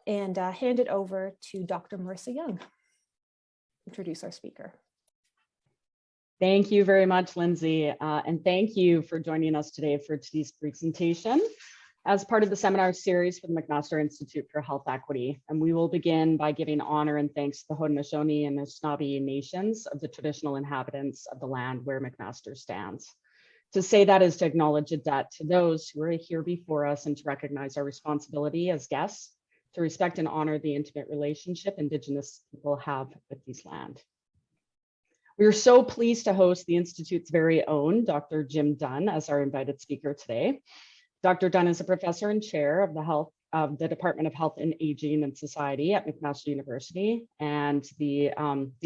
and hand it over to Dr. Marissa Young. Introduce our speaker. Thank you very much, Lindsay, and thank you for joining us today for today's presentation as part of the seminar series for the McMaster Institute for Health Equity. And we will begin by giving honor and thanks to the Haudenosaunee and Anishinaabe nations of the traditional inhabitants of the land where McMaster stands. To say that is to acknowledge a debt to those who are here before us and to recognize our responsibility as guests to respect and honor the intimate relationship Indigenous people have with these land. We are so pleased to host the Institute's very own Dr. Jim Dunn as our invited speaker today. Dr. Dunn is a professor and chair of the Department of Health and Aging and Society at McMaster University, and the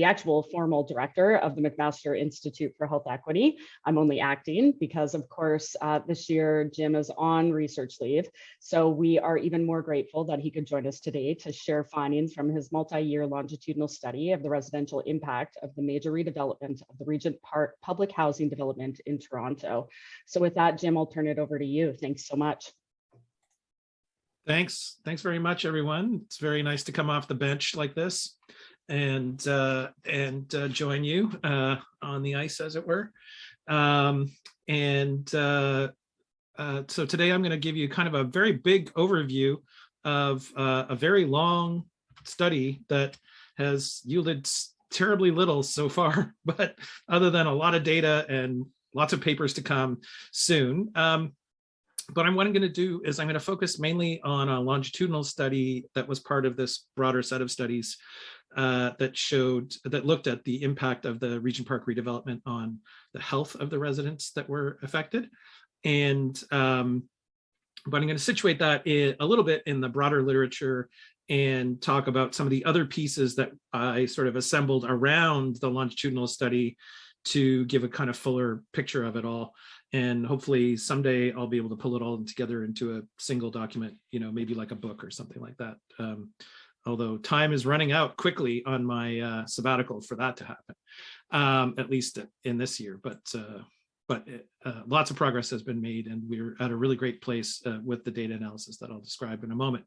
actual formal director of the McMaster Institute for Health Equity. I'm only acting because, of course, this year Jim is on research leave. So we are even more grateful that he could join us today to share findings from his multi-year longitudinal study of the residential impact of the major redevelopment of the Regent Park public housing development in Toronto. So with that, Jim, I'll turn it over to you. Thanks so much. Thanks very much, everyone. It's very nice to come off the bench like this and join you on the ice, as it were. So today I'm going to give you kind of a very big overview of a very long study that has yielded terribly little so far, but other than a lot of data and lots of papers to come soon. But what I'm going to do is I'm going to focus mainly on a longitudinal study that was part of this broader set of studies that looked at the impact of the Regent Park redevelopment on the health of the residents that were affected. And but I'm going to situate that a little bit in the broader literature and talk about some of the other pieces that I sort of assembled around the longitudinal study to give a kind of fuller picture of it all. And hopefully someday I'll be able to pull it all together into a single document, maybe like a book or something like that. Although time is running out quickly on my sabbatical for that to happen, at least in this year. But lots of progress has been made, and we're at a really great place with the data analysis that I'll describe in a moment.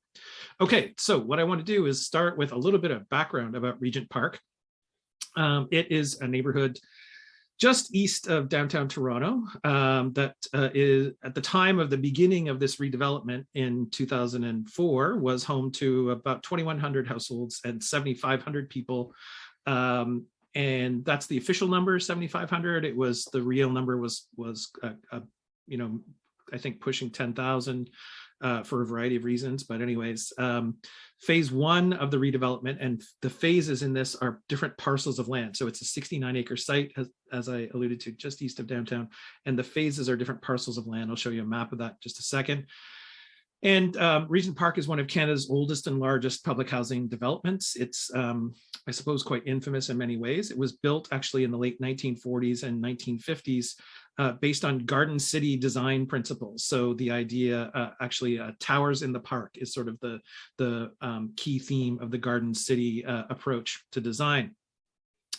Okay, so what I want to do is start with a little bit of background about Regent Park. It is a neighborhood just east of downtown Toronto, that is at the time of the beginning of this redevelopment in 2004 was home to about 2,100 households and 7,500 people. And that's the official number, 7,500. It was the real number was I think pushing 10,000 for a variety of reasons. But anyways, phase one of the redevelopment, and the phases in this are different parcels of land. So it's a 69-acre site, as I alluded to, just east of downtown. And the phases are different parcels of land. I'll show you a map of that in just a second. And Regent Park is one of Canada's oldest and largest public housing developments. It's, I suppose, quite infamous in many ways. It was built actually in the late 1940s and 1950s based on Garden City design principles. So the idea, towers in the park is sort of the key theme of the Garden City approach to design.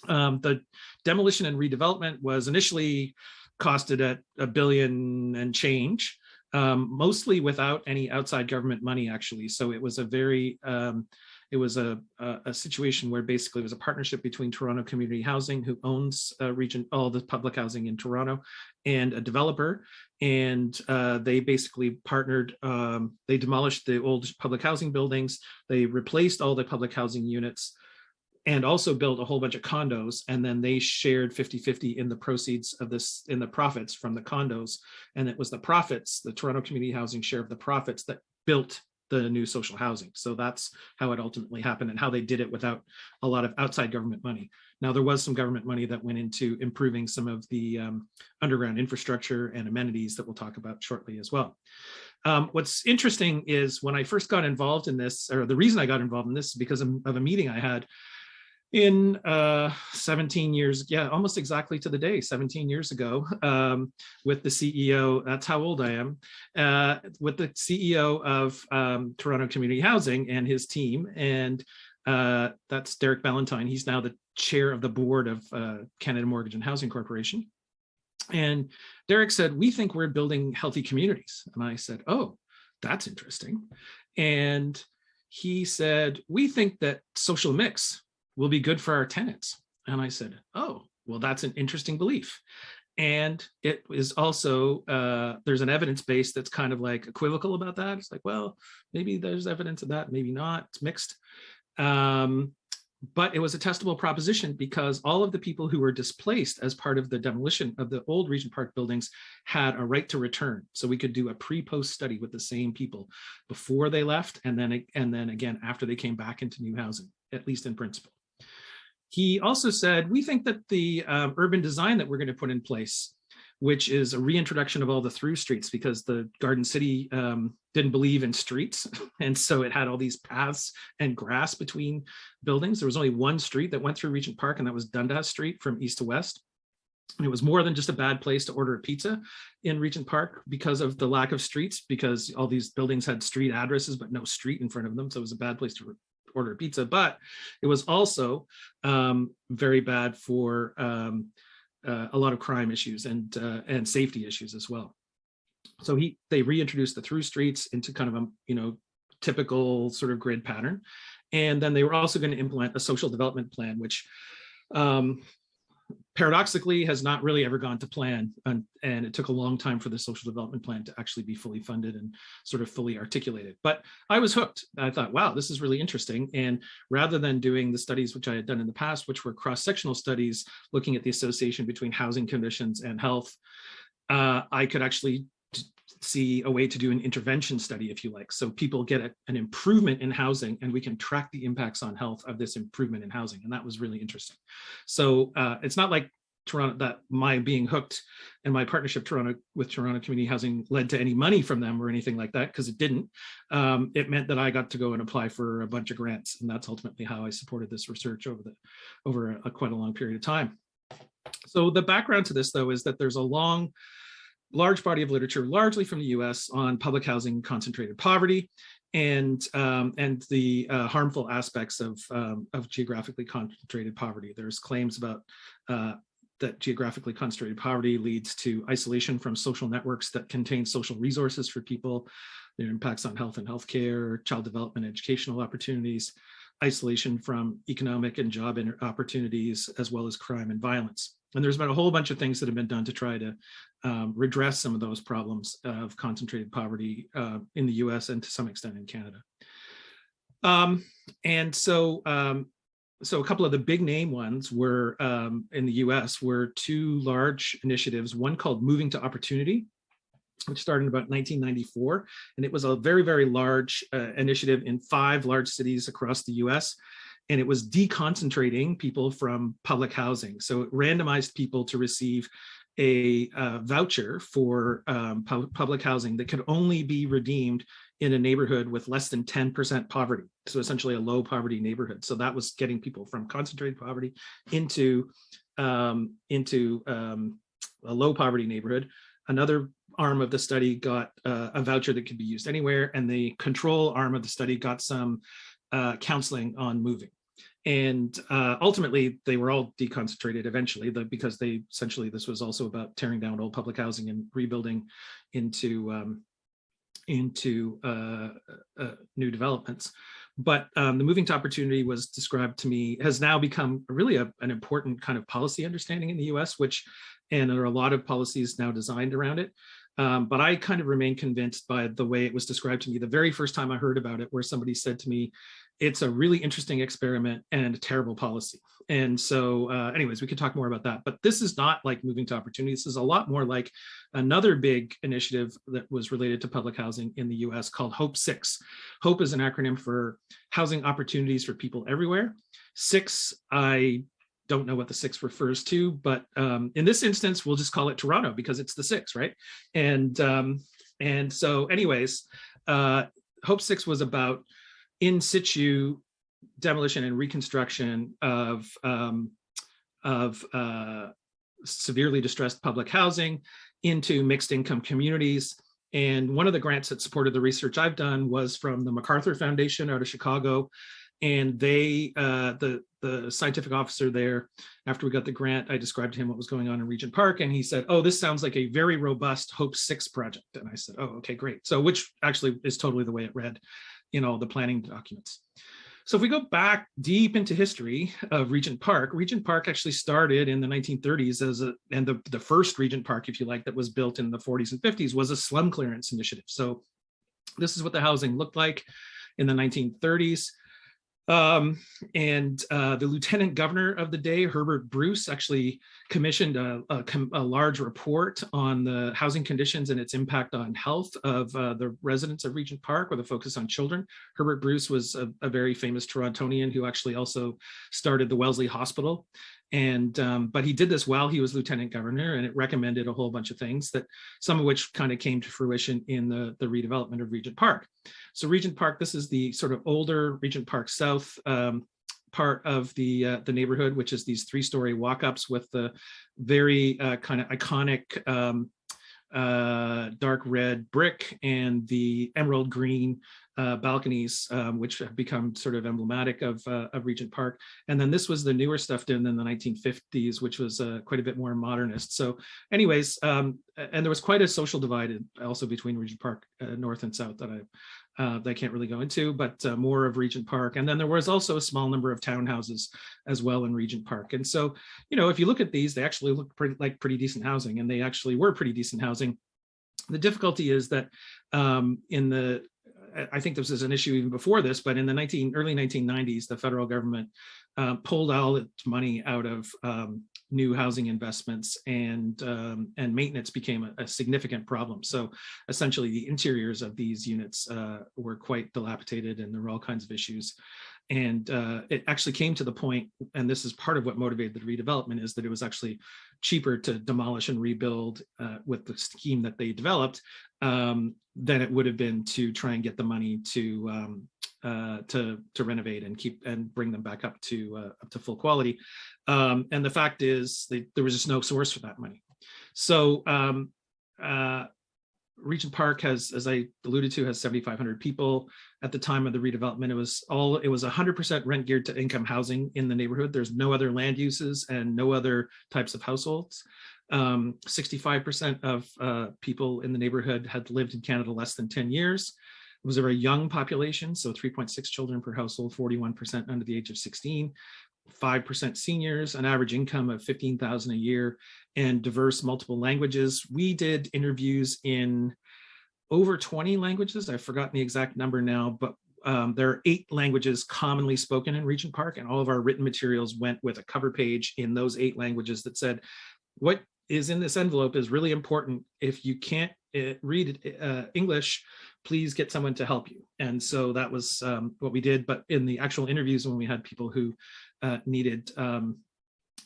The demolition and redevelopment was initially costed at $1 billion and change. Mostly without any outside government money, actually. So it was a very, it was a situation where basically it was a partnership between Toronto Community Housing, who owns all the public housing in Toronto, and a developer. And they basically partnered, they demolished the old public housing buildings, they replaced all the public housing units, and also built a whole bunch of condos, and then they shared 50-50 in the proceeds of this, in the profits from the condos. And it was the profits, the Toronto Community Housing share of the profits, that built the new social housing. So that's how it ultimately happened, and how they did it without a lot of outside government money. Now, there was some government money that went into improving some of the underground infrastructure and amenities that we'll talk about shortly as well. What's interesting is when I first got involved in this, or the reason I got involved in this is because of a meeting I had in 17 years, almost exactly to the day, 17 years ago, with the CEO, that's how old I am, with the CEO of Toronto Community Housing and his team. And that's Derek Ballantyne. He's now the chair of the board of Canada Mortgage and Housing Corporation. And Derek said, "We think we're building healthy communities." And I said, "Oh, that's interesting." And he said, we think that social mix will be good for our tenants. And I said, oh, well, that's an interesting belief. And it is also, there's an evidence base that's kind of like equivocal about that. It's like, well, maybe there's evidence of that, maybe not, it's mixed. But it was a testable proposition because all of the people who were displaced as part of the demolition of the old Regent Park buildings had a right to return. So we could do a pre-post study with the same people before they left, and then again after they came back into new housing, at least in principle. He also said, we think that the urban design that we're going to put in place, which is a reintroduction of all the through streets, because the Garden City didn't believe in streets. And so it had all these paths and grass between buildings. There was only one street that went through Regent Park, and that was Dundas Street from east to west. And it was more than just a bad place to order a pizza in Regent Park because of the lack of streets, because all these buildings had street addresses, but no street in front of them. So it was a bad place to order a pizza, but it was also very bad for a lot of crime issues and safety issues as well. So they reintroduced the through streets into kind of a typical sort of grid pattern, and then they were also going to implement a social development plan, which paradoxically has not really ever gone to plan, and it took a long time for the social development plan to actually be fully funded and sort of fully articulated. But I was hooked. I thought, wow, this is really interesting. And rather than doing the studies which I had done in the past, which were cross-sectional studies looking at the association between housing conditions and health, I could actually see a way to do an intervention study, if you like. So people get an improvement in housing, and we can track the impacts on health of this improvement in housing. And that was really interesting. So it's not like Toronto, that my being hooked and my partnership with Toronto Community Housing led to any money from them or anything like that, because it didn't. It meant that I got to go and apply for a bunch of grants. And that's ultimately how I supported this research over quite a long period of time. So the background to this, though, is that there's a large body of literature, largely from the US, on public housing concentrated poverty and the harmful aspects of geographically concentrated poverty. There's claims about that geographically concentrated poverty leads to isolation from social networks that contain social resources for people, their impacts on health and healthcare, child development, educational opportunities, isolation from economic and job opportunities, as well as crime and violence. And there's been a whole bunch of things that have been done to try to redress some of those problems of concentrated poverty in the US and to some extent in Canada. So a couple of the big name ones were in the US were two large initiatives, one called Moving to Opportunity, which started in about 1994. And it was a very, very large initiative in 5 large cities across the US. And it was deconcentrating people from public housing. So it randomized people to receive a voucher for public housing that could only be redeemed in a neighborhood with less than 10% poverty. So essentially a low poverty neighborhood. So that was getting people from concentrated poverty into a low poverty neighborhood. Another arm of the study got a voucher that could be used anywhere. And the control arm of the study got some counseling on moving. And ultimately, they were all deconcentrated eventually, because this was also about tearing down old public housing and rebuilding into new developments. But the Moving to Opportunity was described to me, has now become really an important kind of policy understanding in the US, and there are a lot of policies now designed around it. But I kind of remain convinced by the way it was described to me the very first time I heard about it, where somebody said to me, it's a really interesting experiment and a terrible policy. And so anyways, we could talk more about that, but this is not like Moving to Opportunity. This is a lot more like another big initiative that was related to public housing in the US called Hope 6. Hope is an acronym for Housing Opportunities for People Everywhere. 6, I don't know what the 6 refers to, but in this instance, we'll just call it Toronto because it's the 6, right? And so anyways, Hope 6 was about in situ demolition and reconstruction of severely distressed public housing into mixed income communities. And one of the grants that supported the research I've done was from the MacArthur Foundation out of Chicago. And they, the scientific officer there, after we got the grant, I described to him what was going on in Regent Park, and he said, oh, this sounds like a very robust Hope 6 project. And I said, oh, okay, great. So which actually is totally the way it read. in all the planning documents. So if we go back deep into history of Regent Park actually started in the 1930s and the first Regent Park, if you like, that was built in the 40s and 50s was a slum clearance initiative. So this is what the housing looked like in the 1930s. The lieutenant governor of the day, Herbert Bruce, actually commissioned a large report on the housing conditions and its impact on health of the residents of Regent Park with a focus on children. Herbert Bruce was a very famous Torontonian who actually also started the Wellesley Hospital. But he did this while he was lieutenant governor, and it recommended a whole bunch of things, that some of which kind of came to fruition in the redevelopment of Regent Park. So Regent Park, this is the sort of older Regent Park South part of the neighborhood, which is these 3-story walk-ups with the very kind of iconic dark red brick and the emerald green balconies, which have become sort of emblematic of Regent Park. And then this was the newer stuff done in the 1950s, which was quite a bit more modernist. So anyways, and there was quite a social divide also between Regent Park North and South that I can't really go into, but more of Regent Park. And then there was also a small number of townhouses as well in Regent Park. And so, if you look at these, they actually look like pretty decent housing, and they actually were pretty decent housing. The difficulty is that I think this was an issue even before this, but in the early 1990s, the federal government pulled all its money out of new housing investments, and maintenance became a significant problem. So essentially the interiors of these units were quite dilapidated, and there were all kinds of issues. And it actually came to the point, and this is part of what motivated the redevelopment, is that it was actually cheaper to demolish and rebuild with the scheme that they developed than it would have been to try and get the money to renovate and bring them back up to full quality. And the fact is, there was just no source for that money. So Regent Park has, as I alluded to, has 7,500 people. At the time of the redevelopment, it was 100% rent geared to income housing in the neighborhood. There's no other land uses and no other types of households. 65% of people in the neighborhood had lived in Canada less than 10 years. It was a very young population, so 3.6 children per household, 41% under the age of 16. 5% seniors, an average income of $15,000 a year, and diverse multiple languages. We did interviews in over 20 languages. I've forgotten the exact number now, but there are 8 languages commonly spoken in Regent Park, and all of our written materials went with a cover page in those 8 languages that said, what is in this envelope is really important. If you can't read English, please get someone to help you. And so that was what we did. But in the actual interviews, when we had people who needed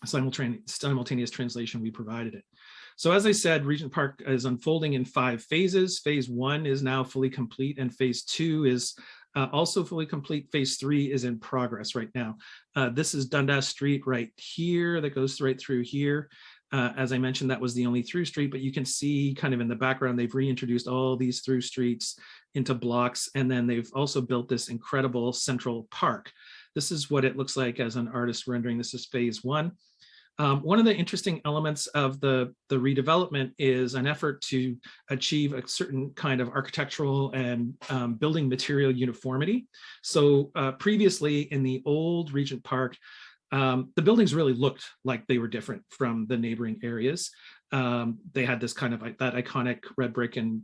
simultaneous translation, we provided it. So as I said, Regent Park is unfolding in 5 phases. Phase 1 is now fully complete, and phase 2 is also fully complete. Phase 3 is in progress right now. This is Dundas Street right here that goes right through here. As I mentioned, that was the only through street, but you can see kind of in the background, they've reintroduced all these through streets into blocks. And then they've also built this incredible central park. This is what it looks like as an artist rendering. This is phase 1. One of the interesting elements of the redevelopment is an effort to achieve a certain kind of architectural and building material uniformity. So previously in the old Regent Park, the buildings really looked like they were different from the neighboring areas. They had this kind of that iconic red brick and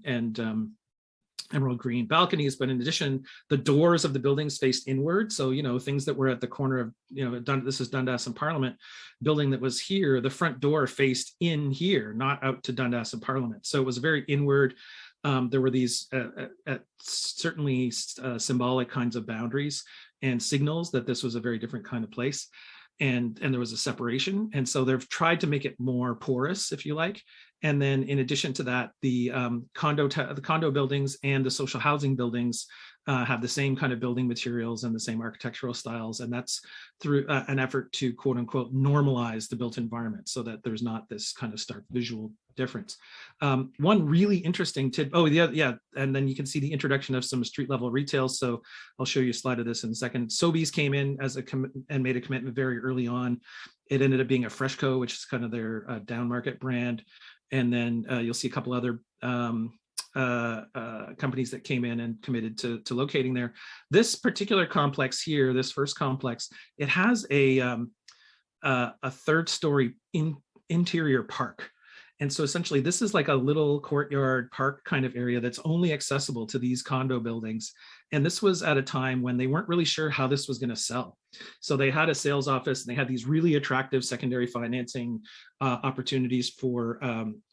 emerald green balconies, but in addition, the doors of the buildings faced inward. So, things that were at the corner of, this is Dundas and Parliament building that was here, the front door faced in here, not out to Dundas and Parliament. So it was very inward. There were these certainly symbolic kinds of boundaries and signals that this was a very different kind of place. And there was a separation. And so they've tried to make it more porous, if you like. And then in addition to that, the condo buildings and the social housing buildings have the same kind of building materials and the same architectural styles. And that's through an effort to quote unquote normalize the built environment so that there's not this kind of stark visual difference. One really interesting tip, and then you can see the introduction of some street level retail. So I'll show you a slide of this in a second. Sobeys came in and made a commitment very early on. It ended up being a Freshco, which is kind of their down market brand. And then you'll see a couple other companies that came in and committed to locating there. This particular complex here, this first complex, it has a third story interior park. And so essentially this is like a little courtyard park kind of area that's only accessible to these condo buildings. And this was at a time when they weren't really sure how this was going to sell. So they had a sales office and they had these really attractive secondary financing opportunities for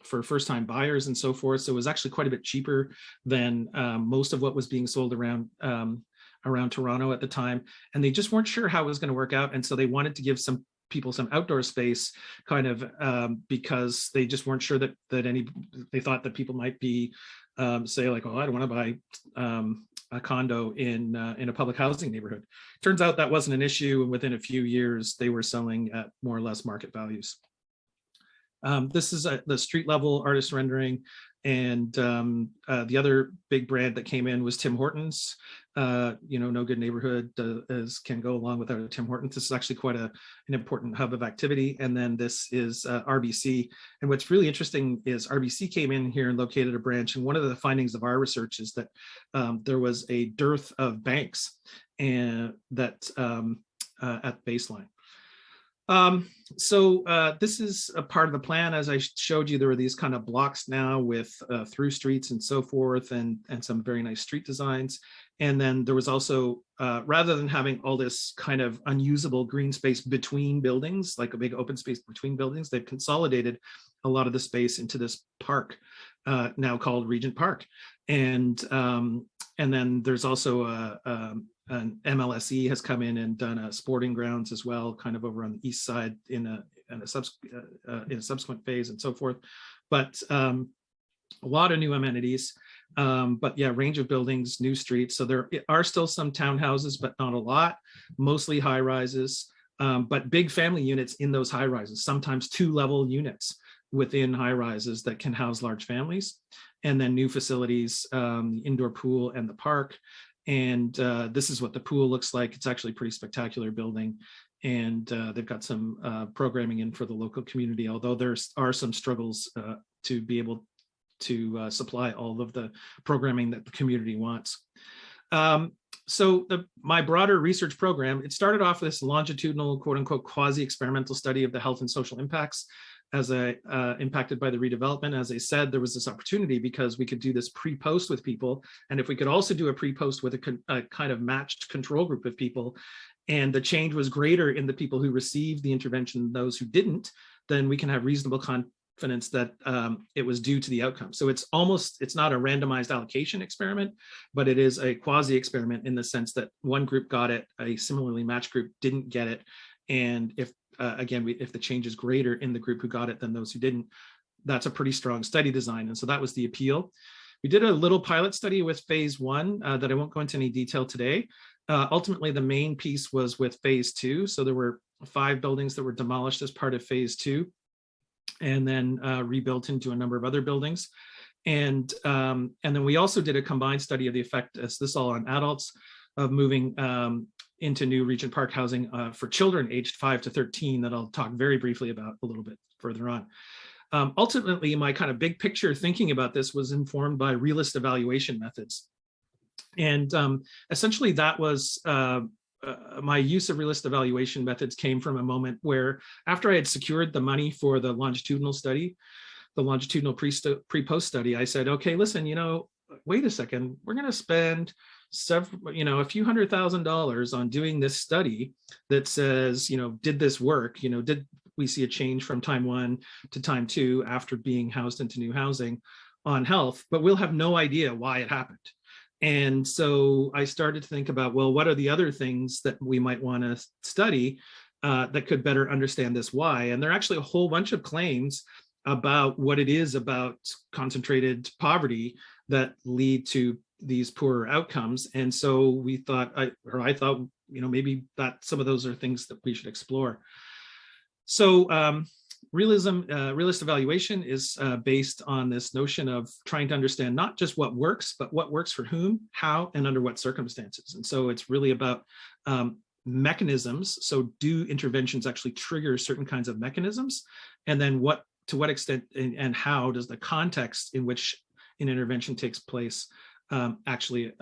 first-time buyers and so forth. So it was actually quite a bit cheaper than most of what was being sold around Toronto at the time. And they just weren't sure how it was going to work out. And so they wanted to give some people some outdoor space kind of because they just weren't sure that they thought that people might be say like, oh, I don't want to buy a condo in a public housing neighborhood. Turns out that wasn't an issue, and within a few years they were selling at more or less market values. This is the street level artist rendering, and the other big brand that came in was Tim Hortons. No good neighborhood as can go along with our Tim Hortons. This is actually quite an important hub of activity. And then this is RBC. And what's really interesting is RBC came in here and located a branch. And one of the findings of our research is that there was a dearth of banks and that at baseline. This is a part of the plan. As I showed you, there were these kind of blocks now with through streets and so forth, and some very nice street designs. And then there was also, rather than having all this kind of unusable green space between buildings, like a big open space between buildings, they've consolidated a lot of the space into this park, now called Regent Park. And then there's also an MLSE has come in and done a sporting grounds as well, kind of over on the east side in a subsequent phase and so forth. But a lot of new amenities. But yeah, range of buildings, new streets. So there are still some townhouses, but not a lot, mostly high rises, but big family units in those high rises, sometimes 2-level units within high rises that can house large families. And then new facilities, the indoor pool and the park. And this is what the pool looks like. It's actually a pretty spectacular building. And they've got some programming in for the local community, although there are some struggles to be able to supply all of the programming that the community wants. My broader research program, it started off with this longitudinal, quote unquote, quasi-experimental study of the health and social impacts as impacted by the redevelopment. As I said, there was this opportunity because we could do this pre-post with people. And if we could also do a pre-post with a kind of matched control group of people, and the change was greater in the people who received the intervention than those who didn't, then we can have reasonable confidence that it was due to the outcome. So it's not a randomized allocation experiment, but it is a quasi-experiment in the sense that one group got it, a similarly matched group didn't get it. And if the change is greater in the group who got it than those who didn't, that's a pretty strong study design. And so that was the appeal. We did a little pilot study with phase 1 that I won't go into any detail today. Ultimately, the main piece was with phase 2. So there were 5 buildings that were demolished as part of phase 2 and then rebuilt into a number of other buildings. And then we also did a combined study of the effect, as this all on adults, of moving into new Regent Park housing for children aged 5 to 13 that I'll talk very briefly about a little bit further on. Ultimately, my kind of big picture thinking about this was informed by realist evaluation methods. And essentially that was my use of realist evaluation methods came from a moment where after I had secured the money for the longitudinal study, the longitudinal pre-post study, I said, okay, listen, wait a second, we're going to spend a few $100,000 on doing this study that says, did this work? Did we see a change from time 1 to time 2 after being housed into new housing on health, but we'll have no idea why it happened. And so I started to think about, well, what are the other things that we might want to study that could better understand this why? And there are actually a whole bunch of claims about what it is about concentrated poverty that lead to these poorer outcomes. And so we thought, I thought, maybe that some of those are things that we should explore. So realist evaluation is based on this notion of trying to understand not just what works, but what works for whom, how, and under what circumstances. And so it's really about mechanisms. So do interventions actually trigger certain kinds of mechanisms? And then to what extent and how does the context in which an intervention takes place actually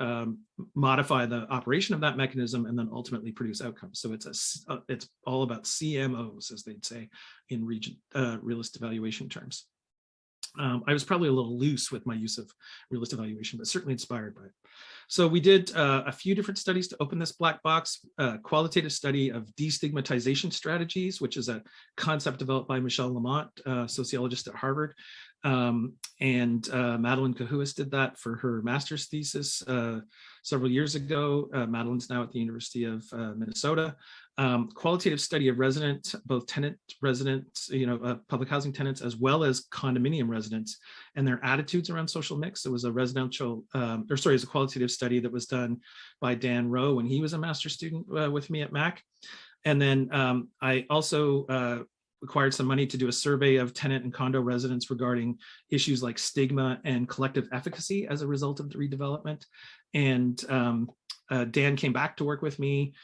modify the operation of that mechanism and then ultimately produce outcomes. So it's all about CMOs, as they'd say in realist evaluation terms. I was probably a little loose with my use of realist evaluation, but certainly inspired by it. So we did a few different studies to open this black box. Qualitative study of destigmatization strategies, which is a concept developed by Michelle Lamont, sociologist at Harvard. And Madeline Cahuas did that for her master's thesis several years ago. Madeline's now at the University of Minnesota. Qualitative study of both tenant residents, public housing tenants, as well as condominium residents and their attitudes around social mix. It was a it's a qualitative study that was done by Dan Rowe when he was a master's student with me at Mac. And then I also required some money to do a survey of tenant and condo residents regarding issues like stigma and collective efficacy as a result of the redevelopment. And Dan came back to work with me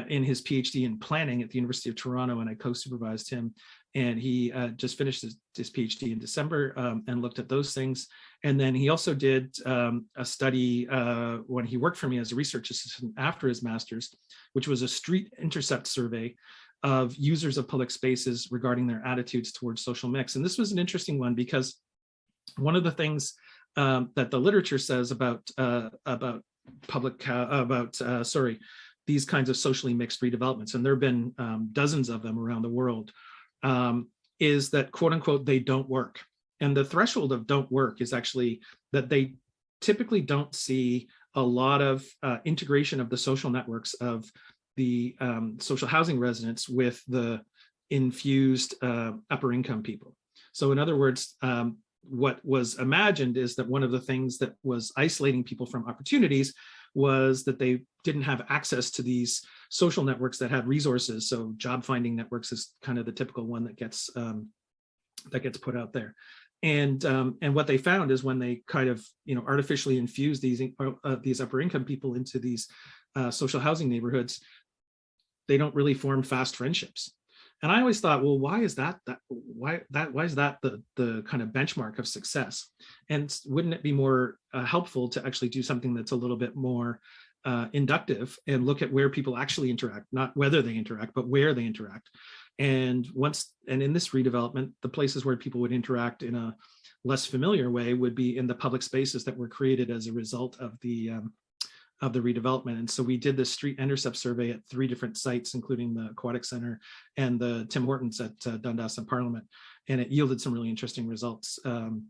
in his PhD in planning at the University of Toronto, and I co-supervised him. And he just finished his PhD in December and looked at those things. And then he also did a study when he worked for me as a research assistant after his master's, which was a street intercept survey of users of public spaces regarding their attitudes towards social mix. And this was an interesting one because one of the things that the literature says about these kinds of socially mixed redevelopments, and there have been dozens of them around the world, is that, quote unquote, they don't work. And the threshold of don't work is actually that they typically don't see a lot of integration of the social networks of the social housing residents with the infused upper income people. So in other words, what was imagined is that one of the things that was isolating people from opportunities was that they didn't have access to these social networks that had resources. So job finding networks is kind of the typical one that gets put out there. And what they found is when they kind of artificially infuse these upper income people into these social housing neighborhoods, they don't really form fast friendships. And I always thought, well, why is that the kind of benchmark of success? And wouldn't it be more helpful to actually do something that's a little bit more inductive and look at where people actually interact, not whether they interact, but where they interact. And in this redevelopment, the places where people would interact in a less familiar way would be in the public spaces that were created as a result of the redevelopment. And so we did this street intercept survey at 3 different sites, including the Aquatic Center and the Tim Hortons at Dundas and Parliament. And it yielded some really interesting results. And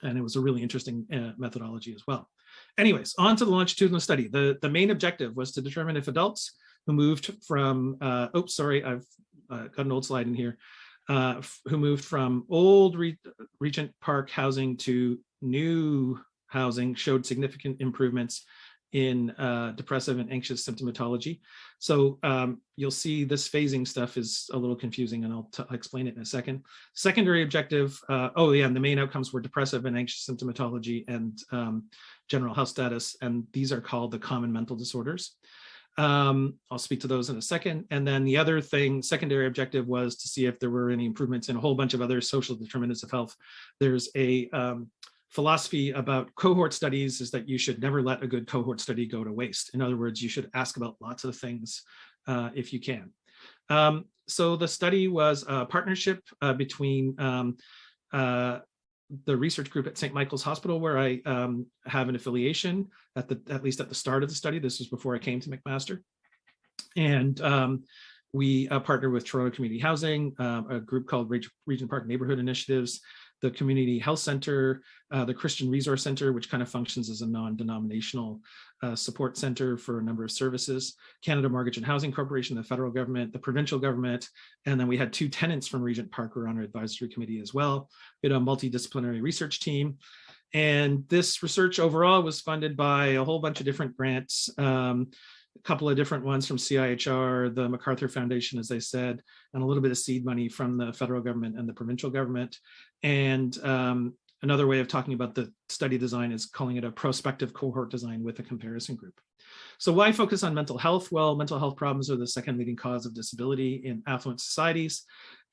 it was a really interesting methodology as well. Anyways, on to the longitudinal study. The main objective was to determine if adults who moved from, I've got an old slide in here, who moved from old Regent Park housing to new housing showed significant improvements in depressive and anxious symptomatology. So you'll see this phasing stuff is a little confusing, and I'll explain it in a second. Secondary objective, and the main outcomes were depressive and anxious symptomatology and general health status, and these are called the common mental disorders. I'll speak to those in a second. And then the other thing, secondary objective, was to see if there were any improvements in a whole bunch of other social determinants of health. There's a philosophy about cohort studies is that you should never let a good cohort study go to waste. In other words, you should ask about lots of things if you can. So the study was a partnership between the research group at St. Michael's Hospital, where I have an affiliation at least at the start of the study. This was before I came to McMaster. And we partnered with Toronto Community Housing, a group called Regent Park Neighbourhood Initiatives, the Community Health Center, the Christian Resource Center, which kind of functions as a non-denominational support center for a number of services, Canada Mortgage and Housing Corporation, the federal government, the provincial government, and then we had 2 tenants from Regent Park who were on our advisory committee as well. We had a multidisciplinary research team. And this research overall was funded by a whole bunch of different grants, a couple of different ones from CIHR, the MacArthur Foundation, as I said, and a little bit of seed money from the federal government and the provincial government. And Another way of talking about the study design is calling it a prospective cohort design with a comparison group. So why focus on mental health? Well, mental health problems are the second leading cause of disability in affluent societies,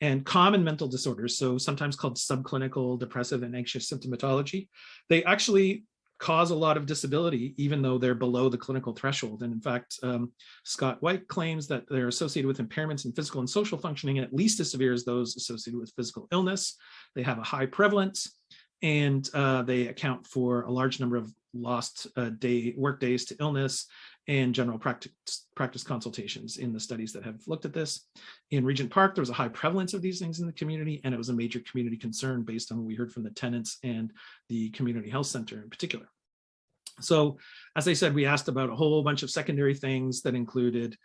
and common mental disorders, so sometimes called subclinical depressive and anxious symptomatology, they actually cause a lot of disability, even though they're below the clinical threshold. And in fact, Scott White claims that they're associated with impairments in physical and social functioning, at least as severe as those associated with physical illness. They have a high prevalence, and they account for a large number of lost work days to illness and general practice consultations in the studies that have looked at this. In Regent Park, there was a high prevalence of these things in the community, and it was a major community concern based on what we heard from the tenants and the community health center in particular. So, as I said, we asked about a whole bunch of secondary things that included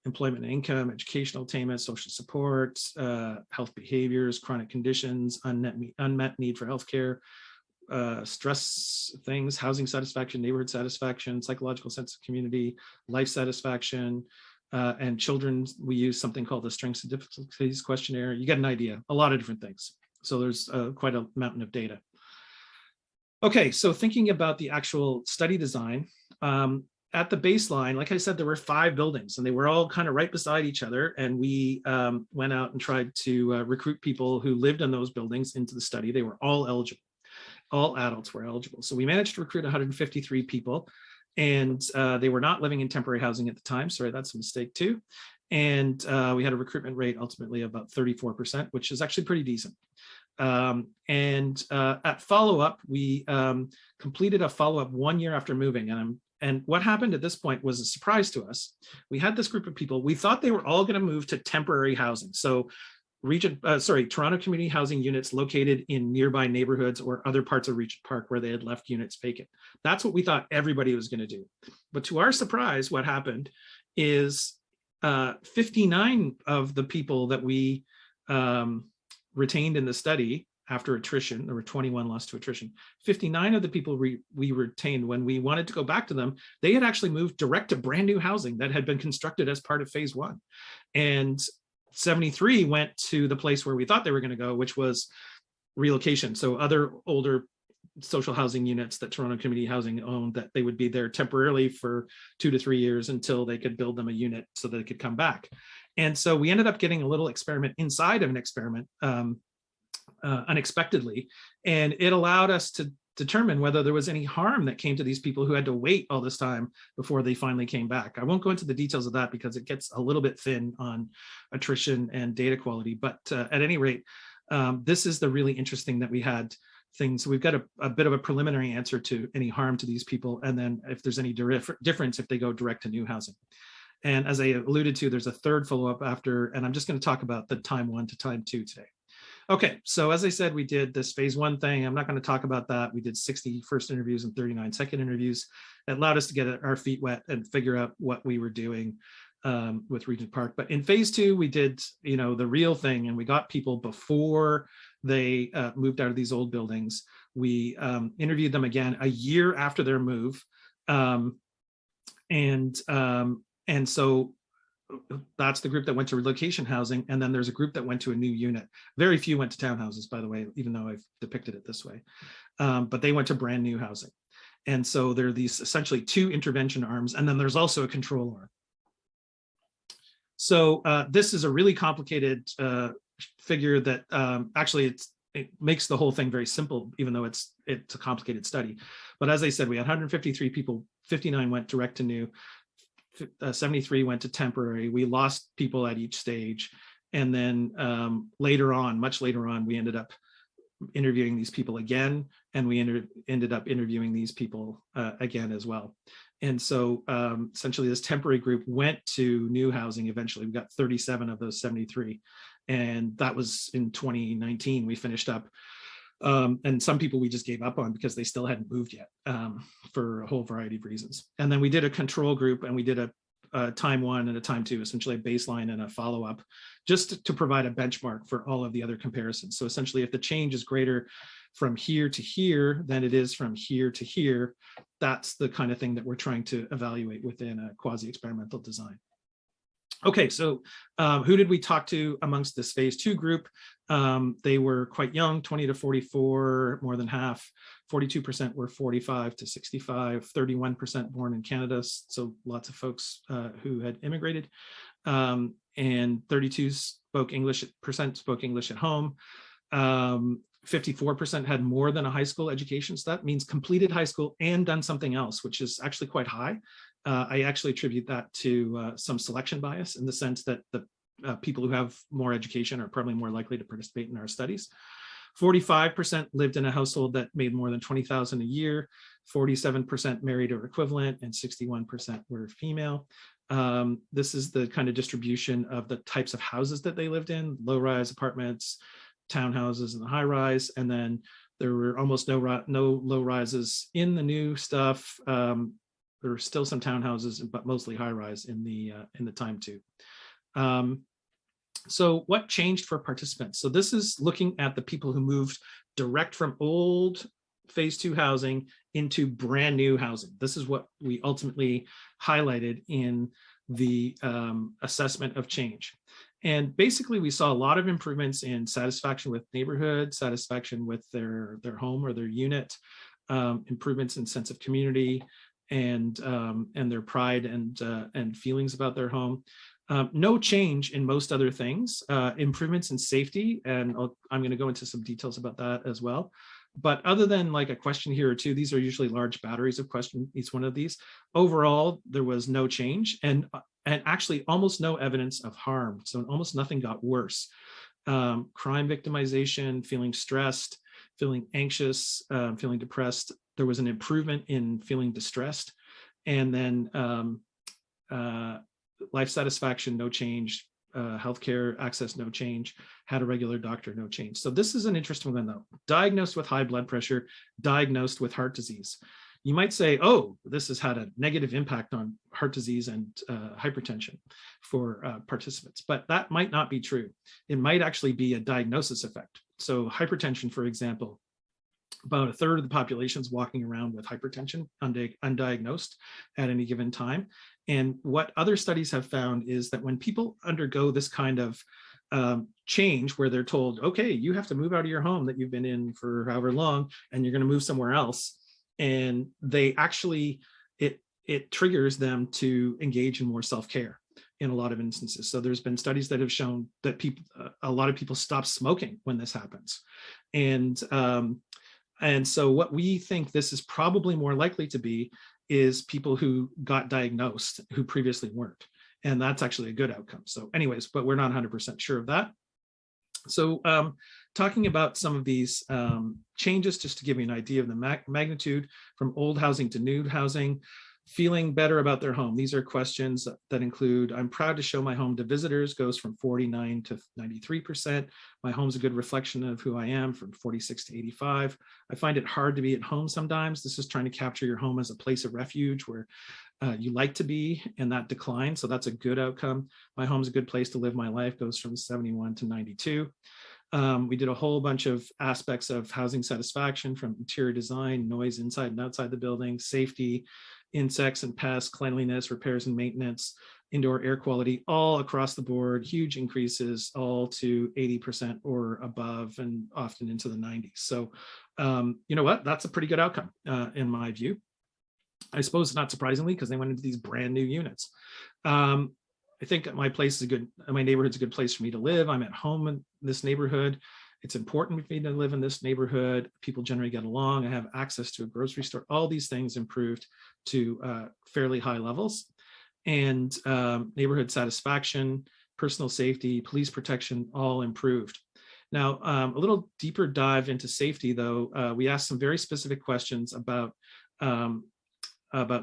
employment and income, educational attainment, social support, health behaviors, chronic conditions, unmet need for healthcare, stress things, housing satisfaction, neighborhood satisfaction, psychological sense of community, life satisfaction, and children. We use something called the Strengths and Difficulties Questionnaire. You get an idea, a lot of different things. So there's quite a mountain of data. Okay, so thinking about the actual study design, at the baseline, like I said, there were 5 buildings and they were all kind of right beside each other. And we went out and tried to recruit people who lived in those buildings into the study. They were all eligible. All adults were eligible. So we managed to recruit 153 people, and they were not living in temporary housing at the time. Sorry, that's a mistake too. And we had a recruitment rate ultimately of about 34%, which is actually pretty decent. At follow-up, we completed a follow-up 1 year after moving. And what happened at this point was a surprise to us. We had this group of people. We thought they were all going to move to temporary housing. So Toronto community housing units located in nearby neighborhoods or other parts of Regent Park where they had left units vacant. That's what we thought everybody was going to do. But to our surprise, what happened is 59 of the people that we retained in the study after attrition, there were 21 lost to attrition. 59 of the people we retained, when we wanted to go back to them, they had actually moved direct to brand new housing that had been constructed as part of phase 1. And 73 went to the place where we thought they were going to go, which was relocation. So other older social housing units that Toronto Community Housing owned, that they would be there temporarily for 2 to 3 years until they could build them a unit so that they could come back. And so we ended up getting a little experiment inside of an experiment unexpectedly. And it allowed us to determine whether there was any harm that came to these people who had to wait all this time before they finally came back. I won't go into the details of that because it gets a little bit thin on attrition and data quality. But at any rate, this is the really interesting that we had things. We've got a bit of a preliminary answer to any harm to these people. And then if there's any difference if they go direct to new housing. And as I alluded to, there's a third follow-up after, and I'm just going to talk about the time 1 to time 2 today. Okay, so as I said, we did this phase 1 thing. I'm not going to talk about that. We did 60 first interviews and 39 second interviews. It allowed us to get our feet wet and figure out what we were doing with Regent Park. But in phase 2, we did, the real thing, and we got people before they moved out of these old buildings. We interviewed them again a year after their move, and so that's the group that went to relocation housing. And then there's a group that went to a new unit. Very few went to townhouses, by the way, even though I've depicted it this way. But they went to brand new housing. And so there are these essentially 2 intervention arms, and then there's also a control arm. So this is a really complicated figure that actually it makes the whole thing very simple, even though it's a complicated study. But as I said, we had 153 people, 59 went direct to new, 73 went to temporary. We lost people at each stage. And then much later on, we ended up interviewing these people again, and we ended up interviewing these people again as well. And so essentially this temporary group went to new housing eventually. We got 37 of those 73. And that was in 2019, we finished up. And some people we just gave up on because they still hadn't moved yet for a whole variety of reasons. And then we did a control group, and we did a time 1 and a time 2, essentially a baseline and a follow-up, just to provide a benchmark for all of the other comparisons. So essentially, if the change is greater from here to here than it is from here to here, that's the kind of thing that we're trying to evaluate within a quasi-experimental design. Okay, so who did we talk to amongst this phase 2 group? They were quite young, 20 to 44, more than half. 42% were 45 to 65, 31% born in Canada, so lots of folks who had immigrated, and 32% spoke English at home. 54% had more than a high school education, so that means completed high school and done something else, which is actually quite high. I actually attribute that to some selection bias, in the sense that the people who have more education are probably more likely to participate in our studies. 45% lived in a household that made more than $20,000 a year, 47% married or equivalent, and 61% were female. This is the kind of distribution of the types of houses that they lived in: low-rise apartments, townhouses, and the high-rise. And then there were almost no low rises in the new stuff. There were still some townhouses, but mostly high-rise in the time too. So what changed for participants? So this is looking at the people who moved direct from old phase 2 housing into brand new housing. This is what we ultimately highlighted in the assessment of change. And basically, we saw a lot of improvements in satisfaction with neighborhood, satisfaction with their home or their unit, improvements in sense of community, and their pride and feelings about their home. No change in most other things. Improvements in safety, and I'm going to go into some details about that as well. But other than like a question here or two, these are usually large batteries of questions, each one of these. Overall, there was no change, and actually almost no evidence of harm. So almost nothing got worse. Crime victimization, feeling stressed, feeling anxious, feeling depressed. There was an improvement in feeling distressed. And then life satisfaction, no change. Healthcare access, no change. Had a regular doctor, no change. So this is an interesting one though. Diagnosed with high blood pressure, diagnosed with heart disease. You might say, oh, this has had a negative impact on heart disease and hypertension for participants, but that might not be true. It might actually be a diagnosis effect. So hypertension, for example, about a third of the population is walking around with hypertension undiagnosed at any given time. And what other studies have found is that when people undergo this kind of change, where they're told, okay, you have to move out of your home that you've been in for however long, and you're going to move somewhere else, and they actually, it triggers them to engage in more self-care in a lot of instances. So there's been studies that have shown that a lot of people stop smoking when this happens. And so what we think this is probably more likely to be is people who got diagnosed who previously weren't. And that's actually a good outcome. So anyways, but we're not 100% sure of that. So talking about some of these changes, just to give you an idea of the magnitude from old housing to new housing. Feeling better about their home. These are questions that include, I'm proud to show my home to visitors, goes from 49 to 93%. My home's a good reflection of who I am, from 46 to 85. I find it hard to be at home sometimes. This is trying to capture your home as a place of refuge where you like to be, and that decline. So that's a good outcome. My home's a good place to live my life, goes from 71 to 92. We did a whole bunch of aspects of housing satisfaction, from interior design, noise inside and outside the building, safety, insects and pests, cleanliness, repairs and maintenance, indoor air quality, all across the board, huge increases, all to 80% or above, and often into the 90s. So you know what, that's a pretty good outcome in my view. I suppose not surprisingly, because they went into these brand new units. I think my neighborhood's a good place for me to live. I'm at home in this neighborhood. It's important for me to live in this neighborhood. People generally get along. I have access to a grocery store. All these things improved to fairly high levels. And neighborhood satisfaction, personal safety, police protection, all improved. Now, a little deeper dive into safety, though, we asked some very specific questions about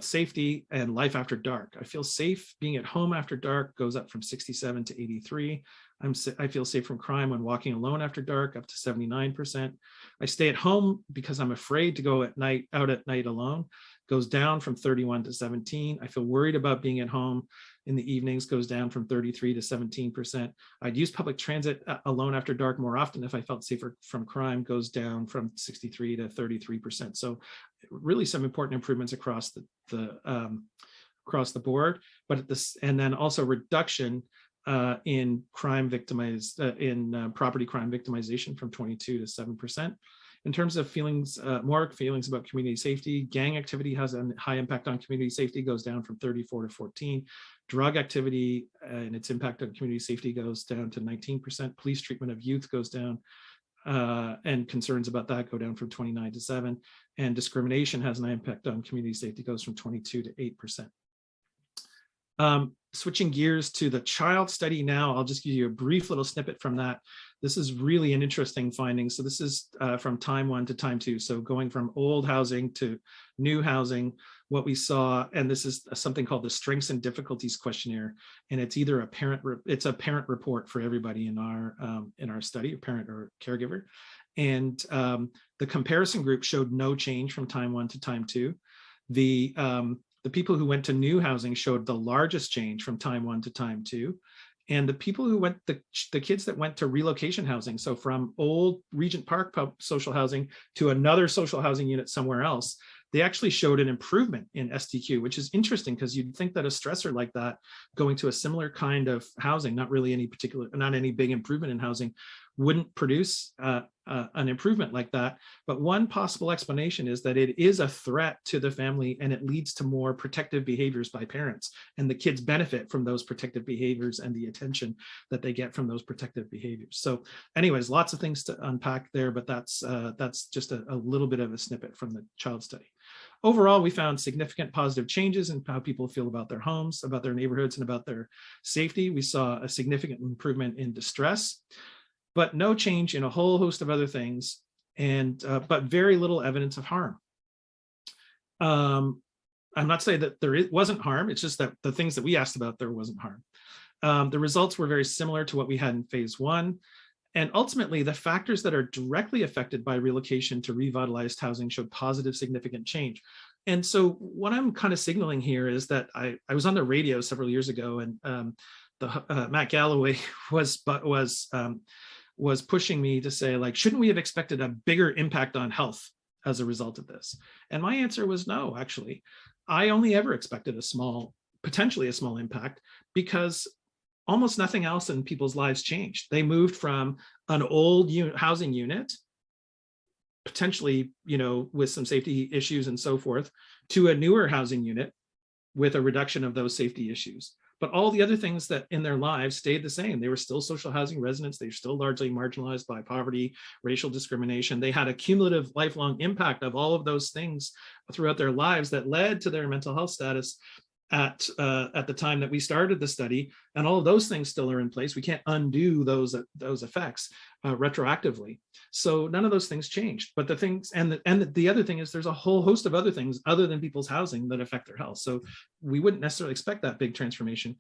safety and life after dark. I feel safe being at home after dark, goes up from 67 to 83. I feel safe from crime when walking alone after dark, up to 79%. I stay at home because I'm afraid to go out at night alone, goes down from 31 to 17. I feel worried about being at home in the evenings, goes down from 33 to 17%. I'd use public transit alone after dark more often if I felt safer from crime, goes down from 63 to 33%. So really some important improvements across the across the board, but at this, and then also reduction in property crime victimization from 22 to 7%. In terms of feelings, more feelings about community safety, gang activity has a high impact on community safety, goes down from 34 to 14. Drug activity and its impact on community safety goes down to 19%. Police treatment of youth goes down, and concerns about that go down from 29 to 7. And discrimination has an impact on community safety, goes from 22 to 8%. Switching gears to the child study now, I'll just give you a brief little snippet from that. This is really an interesting finding. So this is from time 1 to time 2. So going from old housing to new housing, what we saw, and this is something called the Strengths and Difficulties Questionnaire, and it's either a parent report for everybody in our study, a parent or caregiver, and the comparison group showed no change from time 1 to time 2. The people who went to new housing showed the largest change from time 1 to time 2. And the people who went, the kids that went to relocation housing, so from old Regent Park social housing to another social housing unit somewhere else, they actually showed an improvement in STQ, which is interesting because you'd think that a stressor like that going to a similar kind of housing, not any big improvement in housing, wouldn't produce an improvement like that. But one possible explanation is that it is a threat to the family and it leads to more protective behaviors by parents, and the kids benefit from those protective behaviors and the attention that they get from those protective behaviors. So anyways, lots of things to unpack there, but that's just a little bit of a snippet from the child study. Overall, we found significant positive changes in how people feel about their homes, about their neighborhoods, and about their safety. We saw a significant improvement in distress, but no change in a whole host of other things, and but very little evidence of harm. I'm not saying that wasn't harm, it's just that the things that we asked about, there wasn't harm. The results were very similar to what we had in phase 1. And ultimately, the factors that are directly affected by relocation to revitalized housing showed positive, significant change. And so what I'm kind of signaling here is that I was on the radio several years ago, and Matt Galloway was pushing me to say, like, shouldn't we have expected a bigger impact on health as a result of this? And my answer was no, actually. I only ever expected potentially a small impact, because almost nothing else in people's lives changed. They moved from an old housing unit, potentially, with some safety issues and so forth, to a newer housing unit with a reduction of those safety issues. But all the other things that in their lives stayed the same. They were still social housing residents. They were still largely marginalized by poverty, racial discrimination. They had a cumulative lifelong impact of all of those things throughout their lives that led to their mental health status at the time that we started the study, and all of those things still are in place. We can't undo those effects retroactively. So none of those things changed. But the things, and the other thing is, there's a whole host of other things other than people's housing that affect their health. So we wouldn't necessarily expect that big transformation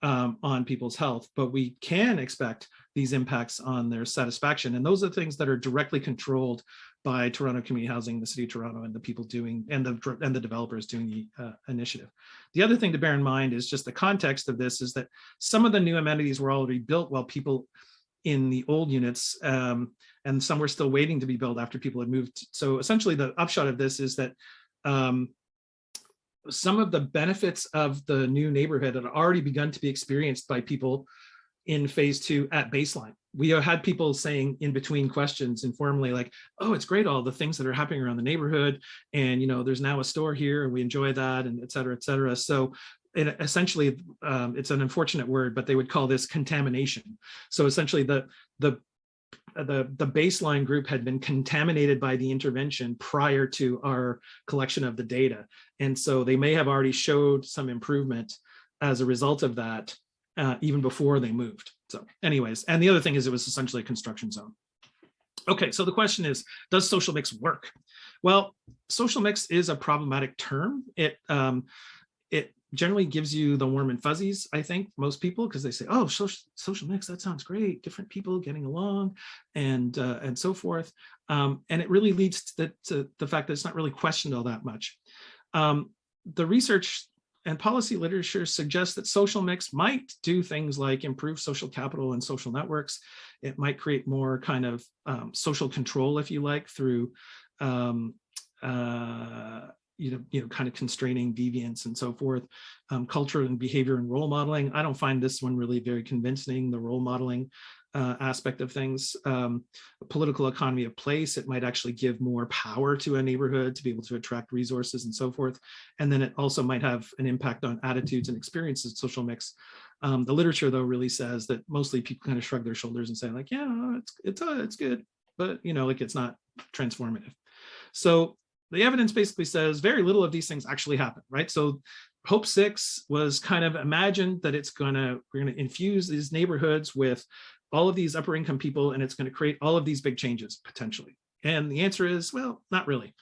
on people's health, but we can expect these impacts on their satisfaction. And those are things that are directly controlled by Toronto Community Housing, the City of Toronto, and the people doing, and the developers doing the initiative. The other thing to bear in mind is just the context of this is that some of the new amenities were already built while people in the old units, and some were still waiting to be built after people had moved. So essentially the upshot of this is that some of the benefits of the new neighborhood had already begun to be experienced by people in phase 2 at baseline. We had people saying in between questions informally, like, oh, it's great, all the things that are happening around the neighborhood. And, there's now a store here and we enjoy that, and et cetera, et cetera. So essentially, it's an unfortunate word, but they would call this contamination. So essentially the baseline group had been contaminated by the intervention prior to our collection of the data. And so they may have already showed some improvement as a result of that, even before they moved. So anyways, and the other thing is, it was essentially a construction zone. Okay, so the question is, does social mix work? Well, social mix is a problematic term. It generally gives you the warm and fuzzies, I think, most people, because they say, oh, social mix, that sounds great, different people getting along, and so forth. And it really leads to the fact that it's not really questioned all that much. The research and policy literature suggests that social mix might do things like improve social capital and social networks. It might create more kind of social control, if you like, through kind of constraining deviance and so forth. Culture and behavior and role modeling. I don't find this one really very convincing, the role modeling aspect of things. Political economy of place, it might actually give more power to a neighborhood to be able to attract resources and so forth. And then it also might have an impact on attitudes and experiences of social mix. The literature, though, really says that mostly people kind of shrug their shoulders and say, like, yeah, it's good, but like it's not transformative. So the evidence basically says very little of these things actually happen, right? So Hope 6 was kind of imagined that we're going to infuse these neighborhoods with all of these upper income people, and it's going to create all of these big changes potentially. And the answer is, well, not really.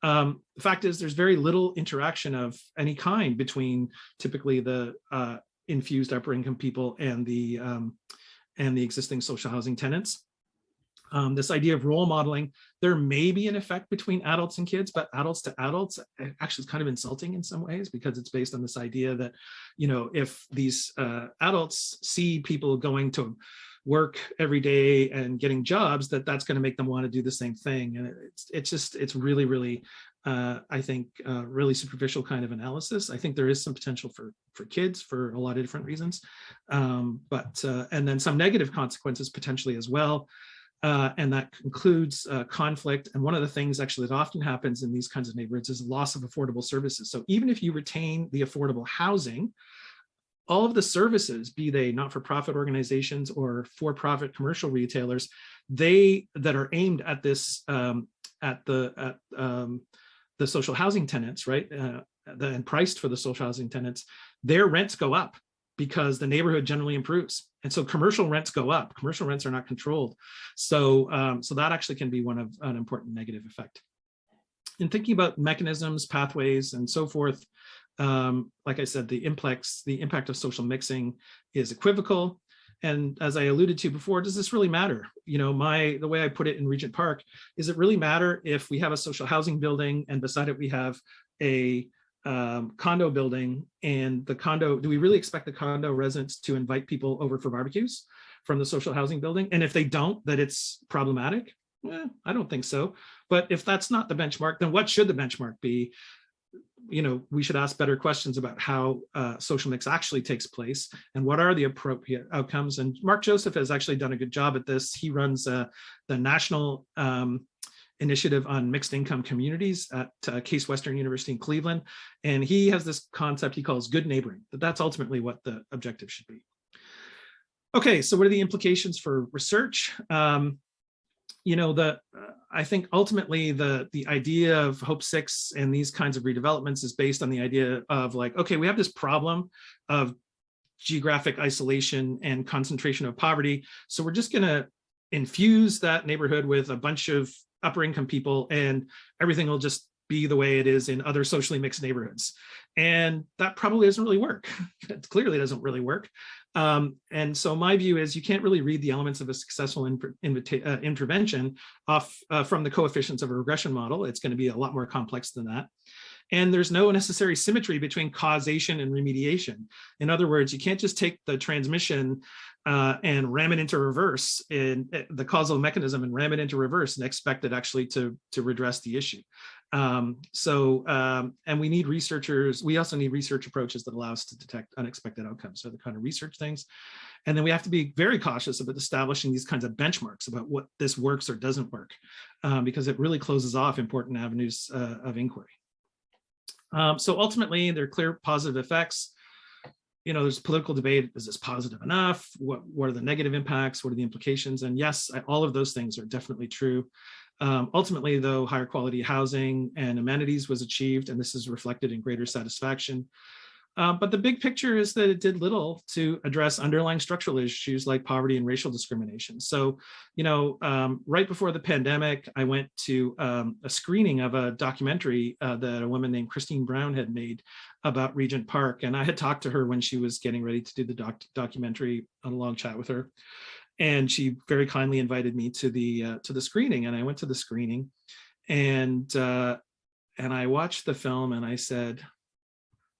The fact is there's very little interaction of any kind between typically the infused upper income people and the existing social housing tenants. This idea of role modeling, there may be an effect between adults and kids, but adults to adults actually is kind of insulting in some ways, because it's based on this idea that, if these adults see people going to work every day and getting jobs, that's going to make them want to do the same thing. And it's really, really, I think, really superficial kind of analysis. I think there is some potential for kids for a lot of different reasons, and then some negative consequences potentially as well. And that includes conflict. And one of the things actually that often happens in these kinds of neighborhoods is loss of affordable services. So even if you retain the affordable housing, all of the services, be they not-for-profit organizations or for-profit commercial retailers, that are aimed at this, at the social housing tenants, right, and priced for the social housing tenants, their rents go up because the neighborhood generally improves. And so commercial rents go up. Commercial rents are not controlled. So that actually can be an important negative effect. In thinking about mechanisms, pathways, and so forth, like I said, the impact of social mixing is equivocal. And as I alluded to before, does this really matter? The way I put it in Regent Park, is it really matter if we have a social housing building and beside it we have a condo building, and do we really expect the condo residents to invite people over for barbecues from the social housing building? And if they don't, that it's problematic? I don't think so. But if that's not the benchmark, then what should the benchmark be? We should ask better questions about how social mix actually takes place and what are the appropriate outcomes. And Mark Joseph has actually done a good job at this. He runs the national initiative on mixed income communities at Case Western University in Cleveland. And he has this concept he calls good neighboring, that's ultimately what the objective should be. Okay, so what are the implications for research? I think ultimately the idea of Hope 6 and these kinds of redevelopments is based on the idea of like, okay, we have this problem of geographic isolation and concentration of poverty. So we're just gonna infuse that neighborhood with a bunch of upper income people and everything will just be the way it is in other socially mixed neighborhoods. And that probably doesn't really work. It clearly doesn't really work. And so my view is you can't really read the elements of a successful intervention off from the coefficients of a regression model. It's going to be a lot more complex than that. And there's no necessary symmetry between causation and remediation. In other words, you can't just take the transmission and ram it into reverse in the causal mechanism and ram it into reverse and expect it actually to redress the issue. And we need researchers. We also need research approaches that allow us to detect unexpected outcomes. So the kind of research things. And then we have to be very cautious about establishing these kinds of benchmarks about what this works or doesn't work, because it really closes off important avenues of inquiry. So ultimately, there are clear positive effects. There's political debate. Is this positive enough? What are the negative impacts? What are the implications? And yes, all of those things are definitely true. Ultimately, though, higher quality housing and amenities was achieved, and this is reflected in greater satisfaction. But the big picture is that it did little to address underlying structural issues like poverty and racial discrimination. So, right before the pandemic, I went to a screening of a documentary that a woman named Christine Brown had made about Regent Park. And I had talked to her when she was getting ready to do the documentary, on a long chat with her. And she very kindly invited me to the screening. And I went to the screening and I watched the film and I said,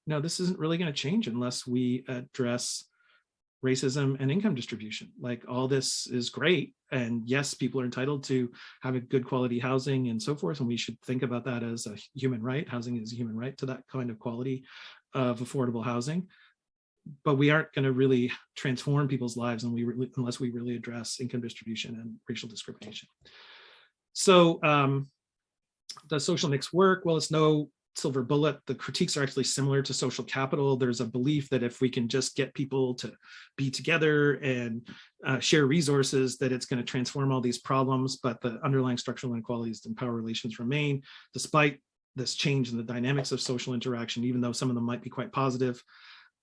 no, this isn't really going to change unless we address racism, and income distribution. Like, all this is great. And yes, people are entitled to have a good quality housing and so forth. And we should think about that as a human right. Housing is a human right to that kind of quality of affordable housing. But we aren't going to really transform people's lives unless we really address income distribution and racial discrimination. So does social mix work? Well, it's no silver bullet. The critiques are actually similar to social capital. There's a belief that if we can just get people to be together and share resources, that it's going to transform all these problems. But the underlying structural inequalities and power relations remain, despite this change in the dynamics of social interaction, even though some of them might be quite positive,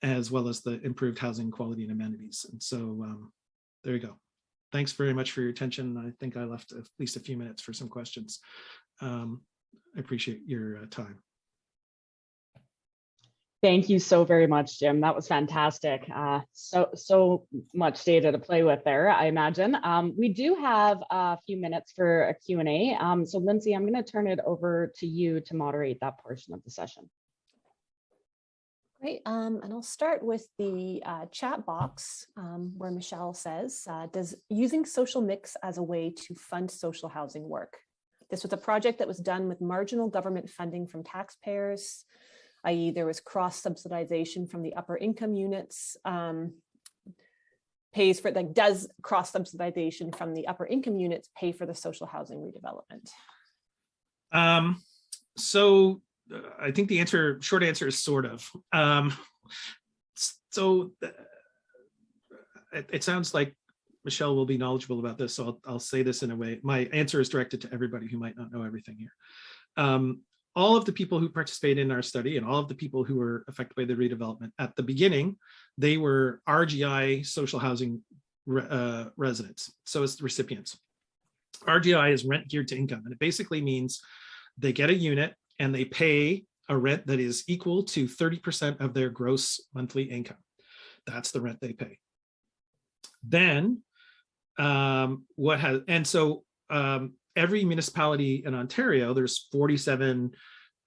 as well as the improved housing quality and amenities. And so there you go. Thanks very much for your attention. I think I left at least a few minutes for some questions. I appreciate your time. Thank you so very much, Jim. That was fantastic. So much data to play with there, I imagine. We do have a few minutes for a Q&A. So Lindsay, I'm going to turn it over to you to moderate that portion of the session. Great, and I'll start with the chat box where Michelle says, does using social mix as a way to fund social housing work? This was a project that was done with marginal government funding from taxpayers, i.e. there was cross-subsidization from the upper income units, pays for, like, does cross-subsidization from the upper income units pay for the social housing redevelopment? So I think the short answer is sort of. It sounds like Michelle will be knowledgeable about this, so I'll say this in a way. My answer is directed to everybody who might not know everything here. All of the people who participated in our study and all of the people who were affected by the redevelopment, at the beginning, they were RGI social housing residents, so it's the recipients. RGI is rent geared to income, and it basically means they get a unit and they pay a rent that is equal to 30% of their gross monthly income. That's the rent they pay. Then every municipality in Ontario, there's 47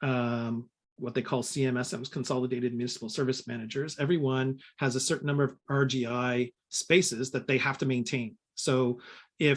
what they call CMSMs, Consolidated Municipal Service Managers. Everyone has a certain number of RGI spaces that they have to maintain. So in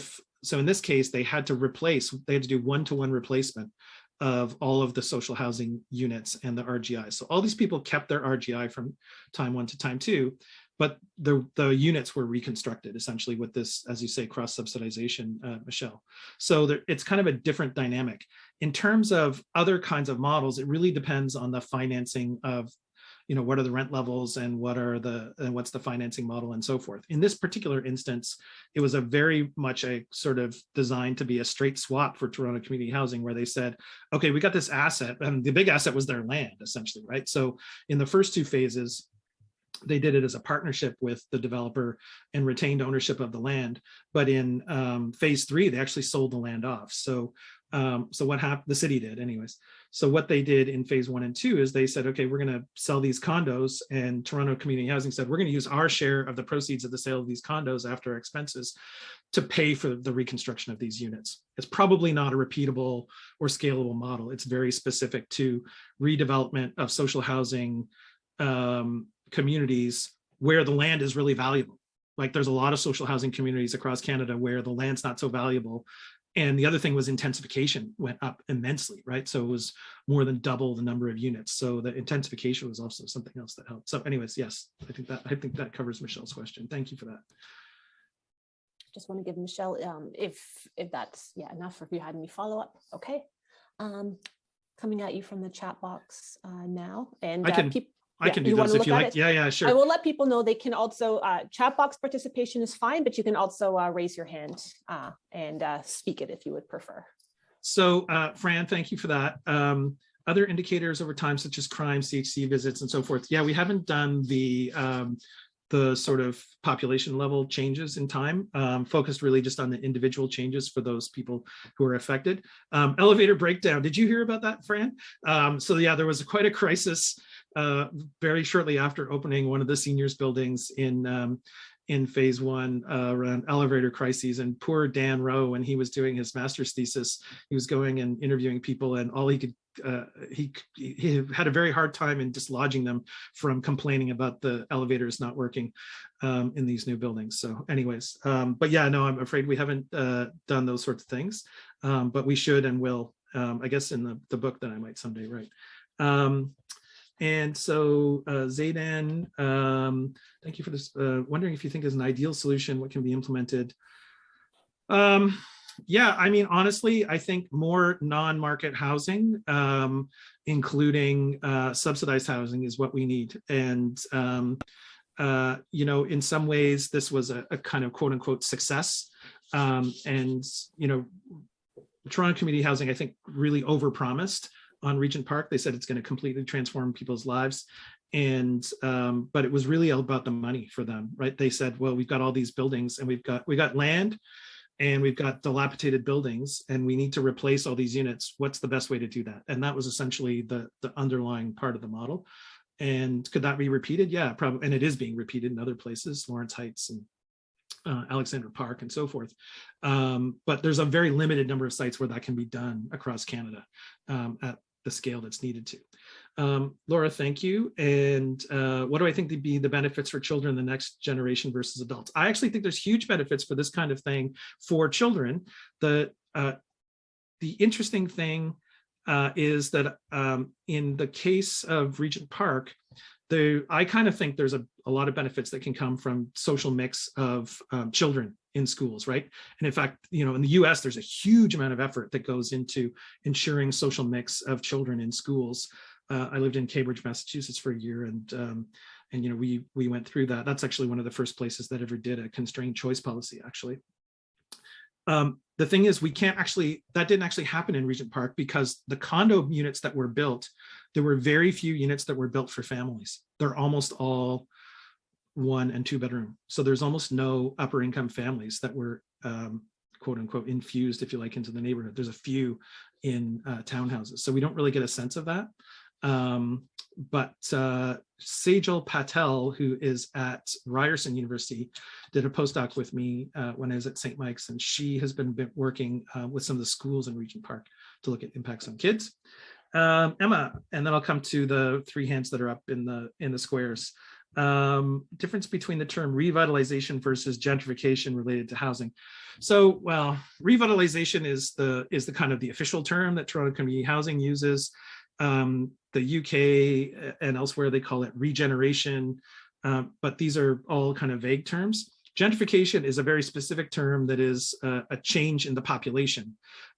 this case, they had to do one-to-one replacement of all of the social housing units and the RGI. So all these people kept their RGI from time one to time two, but the units were reconstructed essentially with this, as you say, cross-subsidization, Michelle. So it's kind of a different dynamic. In terms of other kinds of models, it really depends on the financing of, what are the rent levels and what's the financing model and so forth. In this particular instance, it was a very much a sort of designed to be a straight swap for Toronto Community Housing, where they said, okay, we got this asset, and the big asset was their land essentially, right? So in the first two phases, they did it as a partnership with the developer and retained ownership of the land. But in phase three, they actually sold the land off. So what happened, the city did anyways. So what they did in phase 1 and 2 is they said, okay, we're going to sell these condos, and Toronto Community Housing said, we're going to use our share of the proceeds of the sale of these condos after expenses to pay for the reconstruction of these units. It's probably not a repeatable or scalable model. It's very specific to redevelopment of social housing communities where the land is really valuable. Like, there's a lot of social housing communities across Canada where the land's not so valuable. And the other thing was intensification went up immensely, right? So it was more than double the number of units. So the intensification was also something else that helped. So anyways, yes, I think that covers Michelle's question. Thank you for that. Just want to give Michelle, if that's enough, or if you had any follow-up. Okay. Coming at you from the chat box now. And I can do those if you like. Yeah, sure. I will let people know they can also, chat box participation is fine, but you can also raise your hand and speak it if you would prefer. So Fran, thank you for that. Other indicators over time, such as crime, CHC visits, and so forth. Yeah, we haven't done the sort of population level changes in time, focused really just on the individual changes for those people who are affected. Elevator breakdown. Did you hear about that, Fran? So yeah, there was quite a crisis very shortly after opening one of the seniors buildings in in phase one around elevator crises. And poor Dan Rowe, when he was doing his master's thesis, he was going and interviewing people, and all he could he had a very hard time in dislodging them from complaining about the elevators not working in these new buildings. So anyways, but yeah, no, I'm afraid we haven't done those sorts of things, but we should and will, I guess in the book that I might someday write. And so Zaydan, thank you for this. Wondering if you think is an ideal solution, what can be implemented? Yeah, I mean, honestly, I think more non-market housing, including subsidized housing, is what we need. And, you know, in some ways, this was a kind of quote unquote success. And, you know, Toronto Community Housing, I think, really overpromised on Regent Park. They said it's going to completely transform people's lives. And but it was really about the money for them, right? They said, well, we've got all these buildings and we got land, and we've got dilapidated buildings, and we need to replace all these units. What's the best way to do that? And that was essentially the underlying part of the model. And could that be repeated? Yeah, probably. And it is being repeated in other places, Lawrence Heights and Alexandra Park and so forth. But there's a very limited number of sites where that can be done across Canada at the scale that's needed to. Laura, thank you. And what do I think would be the benefits for children in the next generation versus adults? I actually think there's huge benefits for this kind of thing for children. The interesting thing is that in the case of Regent Park, I kind of think there's a lot of benefits that can come from social mix of children in schools, right? And in fact, you know, in the US, there's a huge amount of effort that goes into ensuring social mix of children in schools. I lived in Cambridge, Massachusetts for a year, and you know, we went through that. That's actually one of the first places that ever did a constrained choice policy, actually. The thing is, that didn't actually happen in Regent Park because the condo units that were built, there were very few units that were built for families. They're almost all 1 and 2 bedroom. So there's almost no upper income families that were quote unquote infused, if you like, into the neighborhood. There's a few in townhouses. So we don't really get a sense of that. But Sejal Patel, who is at Ryerson University, did a postdoc with me when I was at St. Mike's, and she has been working with some of the schools in Regent Park to look at impacts on kids. Emma, and then I'll come to the 3 hands that are up in the squares. Difference between the term revitalization versus gentrification related to housing. So, well, revitalization is the kind of the official term that Toronto Community Housing uses. The UK and elsewhere, they call it regeneration, but these are all kind of vague terms. Gentrification is a very specific term that is a change in the population,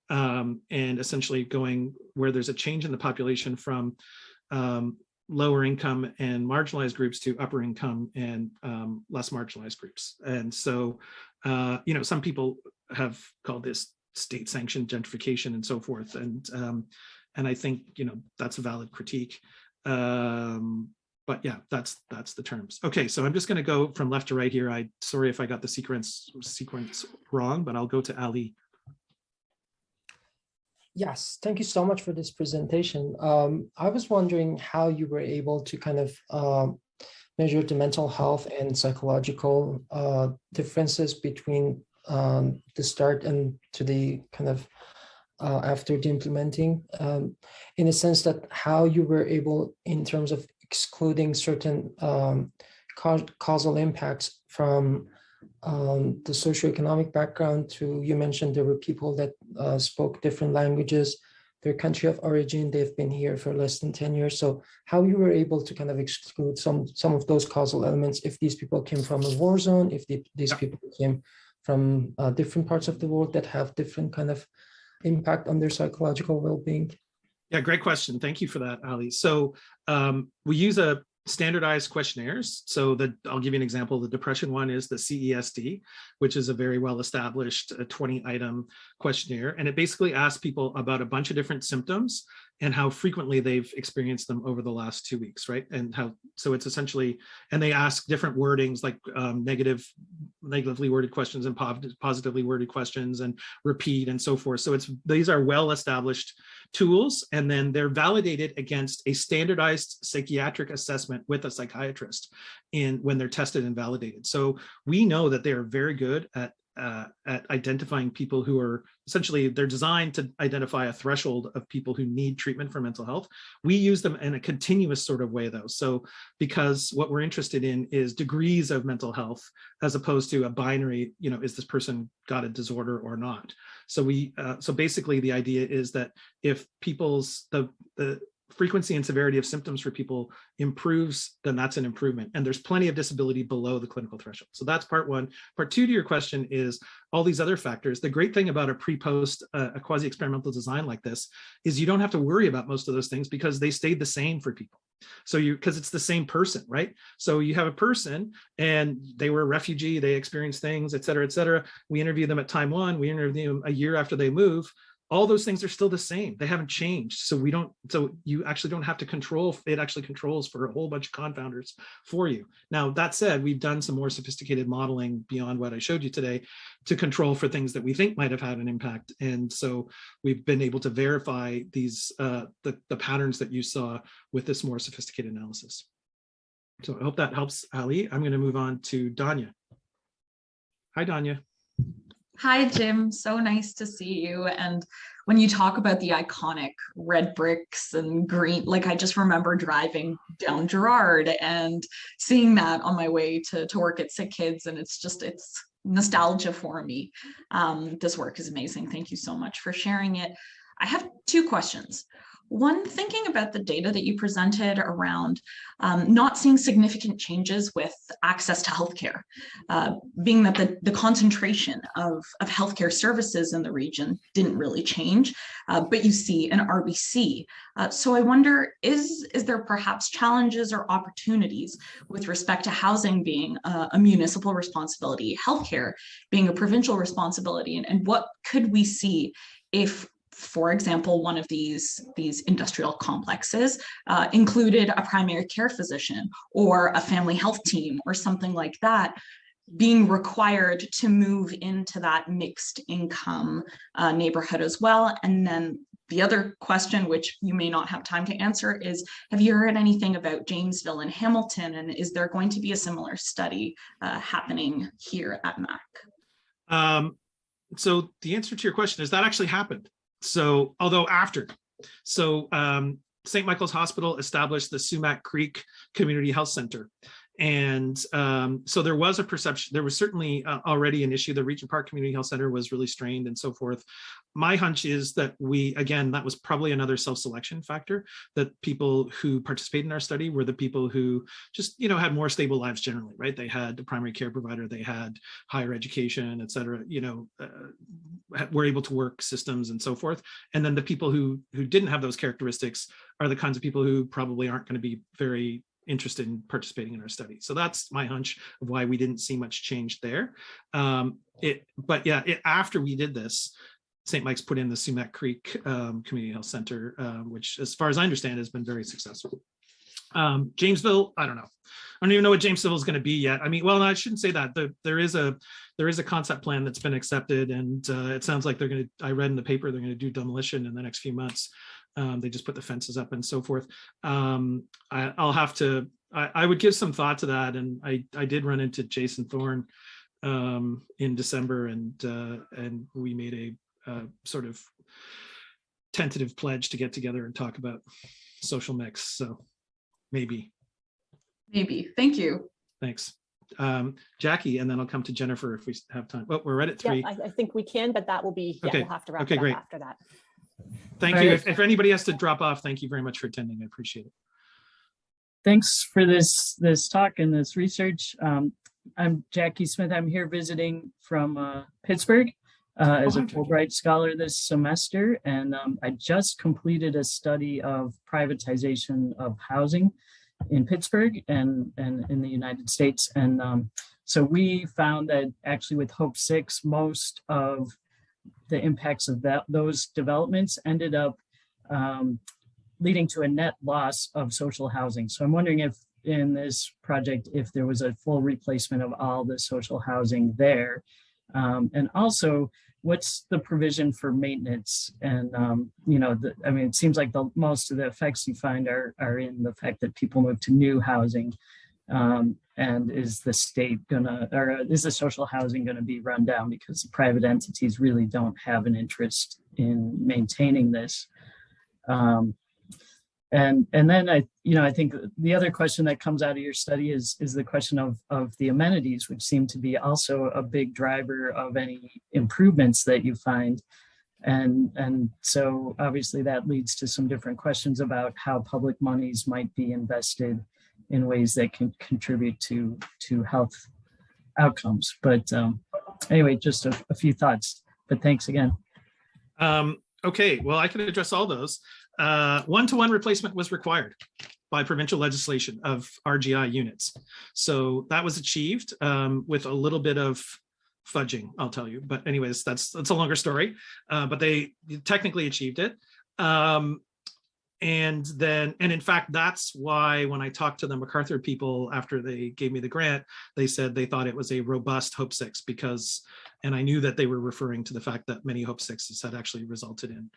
and essentially going where there's a change in the population from lower income and marginalized groups to upper income and less marginalized groups. And so, you know, some people have called this state-sanctioned gentrification and so forth. And I think, you know, that's a valid critique. But yeah, that's the terms. Okay, so I'm just going to go from left to right here. Sorry if I got the sequence wrong, but I'll go to Ali. Yes, thank you so much for this presentation. I was wondering how you were able to kind of measure the mental health and psychological differences between the start and to the kind of after the implementing, in a sense that how you were able, in terms of excluding certain causal impacts from the socioeconomic background to, you mentioned there were people that spoke different languages, their country of origin, they've been here for less than 10 years. So how you were able to kind of exclude some of those causal elements, if these people came from a war zone, if these people came from different parts of the world that have different kind of impact on their psychological well-being? Yeah, great question. Thank you for that, Ali. So we use a standardized questionnaires. So I'll give you an example. The depression one is the CESD, which is a very well-established 20-item questionnaire. And it basically asks people about a bunch of different symptoms and how frequently they've experienced them over the last 2 weeks, right? And how, so it's essentially, and they ask different wordings like negatively worded questions and positively worded questions and repeat and so forth. So these are well-established tools, and then they're validated against a standardized psychiatric assessment with a psychiatrist when they're tested and validated. So we know that they are very good at identifying people who are essentially, they're designed to identify a threshold of people who need treatment for mental health. We use them in a continuous sort of way though. So because what we're interested in is degrees of mental health as opposed to a binary, is this person got a disorder or not? So so basically the idea is that if the frequency and severity of symptoms for people improves, then that's an improvement. And there's plenty of disability below the clinical threshold. So that's part one. Part two to your question is all these other factors. The great thing about a pre-post, a quasi-experimental design like this is you don't have to worry about most of those things because they stayed the same for people. So because it's the same person, right? So you have a person and they were a refugee, they experienced things, et cetera, et cetera. We interview them at time one, we interview them a year after they move. All those things are still the same. They haven't changed. So you actually don't have to control. It actually controls for a whole bunch of confounders for you. Now, that said, we've done some more sophisticated modeling beyond what I showed you today to control for things that we think might have had an impact. And so we've been able to verify these, the patterns that you saw with this more sophisticated analysis. So I hope that helps, Ali. I'm going to move on to Danya. Hi, Danya. Hi, Jim. So nice to see you. And when you talk about the iconic red bricks and green, like I just remember driving down Girard and seeing that on my way to work at Sick Kids. And it's nostalgia for me. This work is amazing. Thank you so much for sharing it. I have two questions. One, thinking about the data that you presented around not seeing significant changes with access to healthcare, being that the concentration of healthcare services in the region didn't really change, but you see an RBC. So I wonder, is there perhaps challenges or opportunities with respect to housing being a municipal responsibility, healthcare being a provincial responsibility, and what could we see if, for example, one of these industrial complexes included a primary care physician or a family health team or something like that being required to move into that mixed income neighborhood as well? And then the other question, which you may not have time to answer, is have you heard anything about Jamesville and Hamilton, and is there going to be a similar study happening here at MAC? So the answer to your question is that actually happened. So, although after, St. Michael's Hospital established the Sumac Creek Community Health Center. And so there was a perception, there was certainly already an issue. The Regent Park Community Health Center was really strained and so forth. My hunch is that that was probably another self-selection factor, that people who participate in our study were the people who just, had more stable lives generally, right? They had a primary care provider, they had higher education, et cetera, were able to work systems and so forth. And then the people who didn't have those characteristics are the kinds of people who probably aren't going to be very interested in participating in our study. So that's my hunch of why we didn't see much change there. After we did this, St. Mike's put in the Sumac Creek Community Health Center, which, as far as I understand, has been very successful. Jamesville, I don't know. I don't even know what Jamesville is going to be yet. I mean, well, no, I shouldn't say that. There is a concept plan that's been accepted, and it sounds like they're going to. I read in the paper they're going to do demolition in the next few months. They just put the fences up and so forth. I'll have to. I would give some thought to that, and I did run into Jason Thorne in December, and we made a sort of tentative pledge to get together and talk about social mix. So maybe. Thank you. Thanks. Jackie, and then I'll come to Jennifer if we have time. Oh, we're right at 3. Yeah, I think we can, but that will be, okay. We'll have to wrap it up after that. Thank you. If anybody has to drop off, thank you very much for attending. I appreciate it. Thanks for this talk and this research. I'm Jackie Smith. I'm here visiting from Pittsburgh as a Fulbright scholar this semester, and I just completed a study of privatization of housing in Pittsburgh and in the United States. And so we found that actually with Hope 6, most of the impacts of those developments ended up leading to a net loss of social housing. So I'm wondering if in this project, if there was a full replacement of all the social housing there. And also, what's the provision for maintenance? And, I mean, it seems like most of the effects you find are in the fact that people move to new housing. And is the state is the social housing gonna be run down because the private entities really don't have an interest in maintaining this? And then I think the other question that comes out of your study is the question of the amenities, which seem to be also a big driver of any improvements that you find. And so obviously that leads to some different questions about how public monies might be invested in ways that can contribute to health outcomes. But anyway, just a few thoughts, but thanks again. Okay, well, I can address all those. One-to-one replacement was required by provincial legislation of RGI units. So that was achieved with a little bit of fudging, I'll tell you. But anyways, that's a longer story, but they technically achieved it. And in fact, that's why when I talked to the MacArthur people after they gave me the grant, they said they thought it was a robust Hope 6 because, and I knew that they were referring to the fact that many Hope 6s had actually resulted in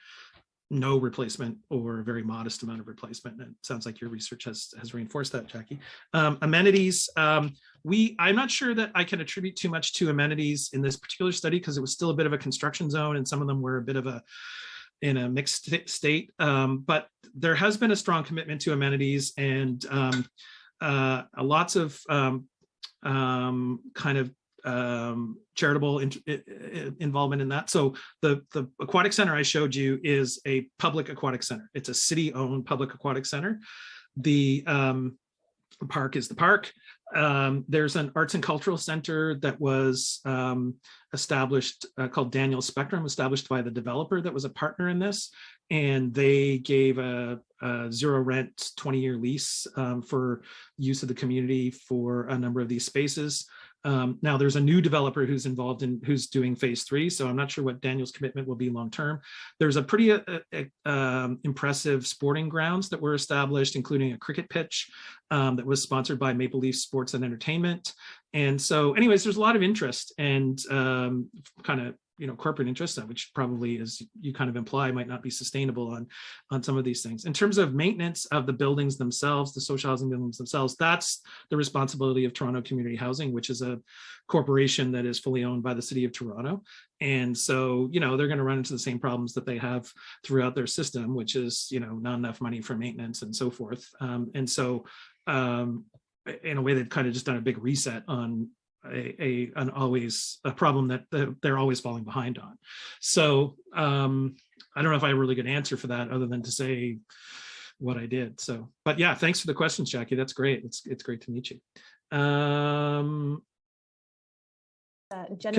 no replacement or a very modest amount of replacement. And it sounds like your research has reinforced that, Jackie. Amenities, I'm not sure that I can attribute too much to amenities in this particular study because it was still a bit of a construction zone and some of them were a bit of in a mixed state, but there has been a strong commitment to amenities and lots of kind of charitable involvement in that. So the aquatic center I showed you is a public aquatic center. It's a city-owned public aquatic center. The park is the park. There's an arts and cultural center that was established called Daniel Spectrum, established by the developer that was a partner in this. And they gave a zero rent 20-year lease for use of the community for a number of these spaces. Now there's a new developer who's involved in who's doing phase 3. So I'm not sure what Daniel's commitment will be long-term. There's a pretty impressive sporting grounds that were established, including a cricket pitch that was sponsored by Maple Leaf Sports and Entertainment. And so anyways, there's a lot of interest and kind of, corporate interest, which probably, as you kind of imply, might not be sustainable on some of these things. In terms of maintenance of the buildings themselves, the social housing buildings themselves, that's the responsibility of Toronto Community Housing, which is a corporation that is fully owned by the City of Toronto. And so, they're going to run into the same problems that they have throughout their system, which is, not enough money for maintenance and so forth. And so, in a way, they've kind of just done a big reset on a problem that they're always falling behind on. So I don't know if I have a really good answer for that other than to say what I did. So, but yeah, thanks for the questions, Jackie. That's great. It's great to meet you. Can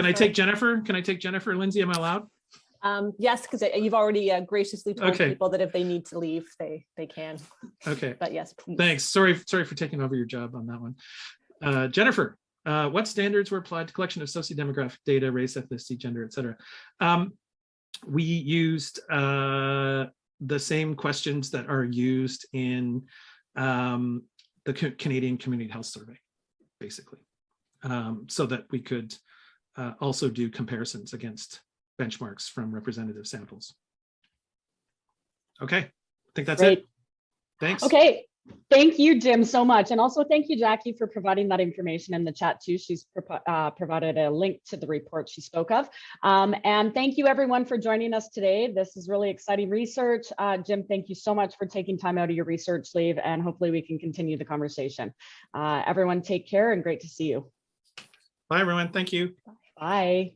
I take Jennifer? Can I take Jennifer, Lindsay? Am I allowed? Yes, because you've already graciously told people that if they need to leave, they can. Okay. But yes, please. Thanks. Sorry for taking over your job on that one. Jennifer. What standards were applied to collection of sociodemographic data, race, ethnicity, gender, et cetera? We used the same questions that are used in the Canadian Community Health Survey, basically, so that we could also do comparisons against benchmarks from representative samples. Okay, I think that's Great. it. Thanks. Okay. Thank you, Jim, so much. And also thank you, Jackie, for providing that information in the chat too. She's provided a link to the report she spoke of. And thank you everyone for joining us today. This is really exciting research. Jim, thank you so much for taking time out of your research leave, and hopefully we can continue the conversation. Everyone take care and great to see you. Bye everyone, thank you. Bye.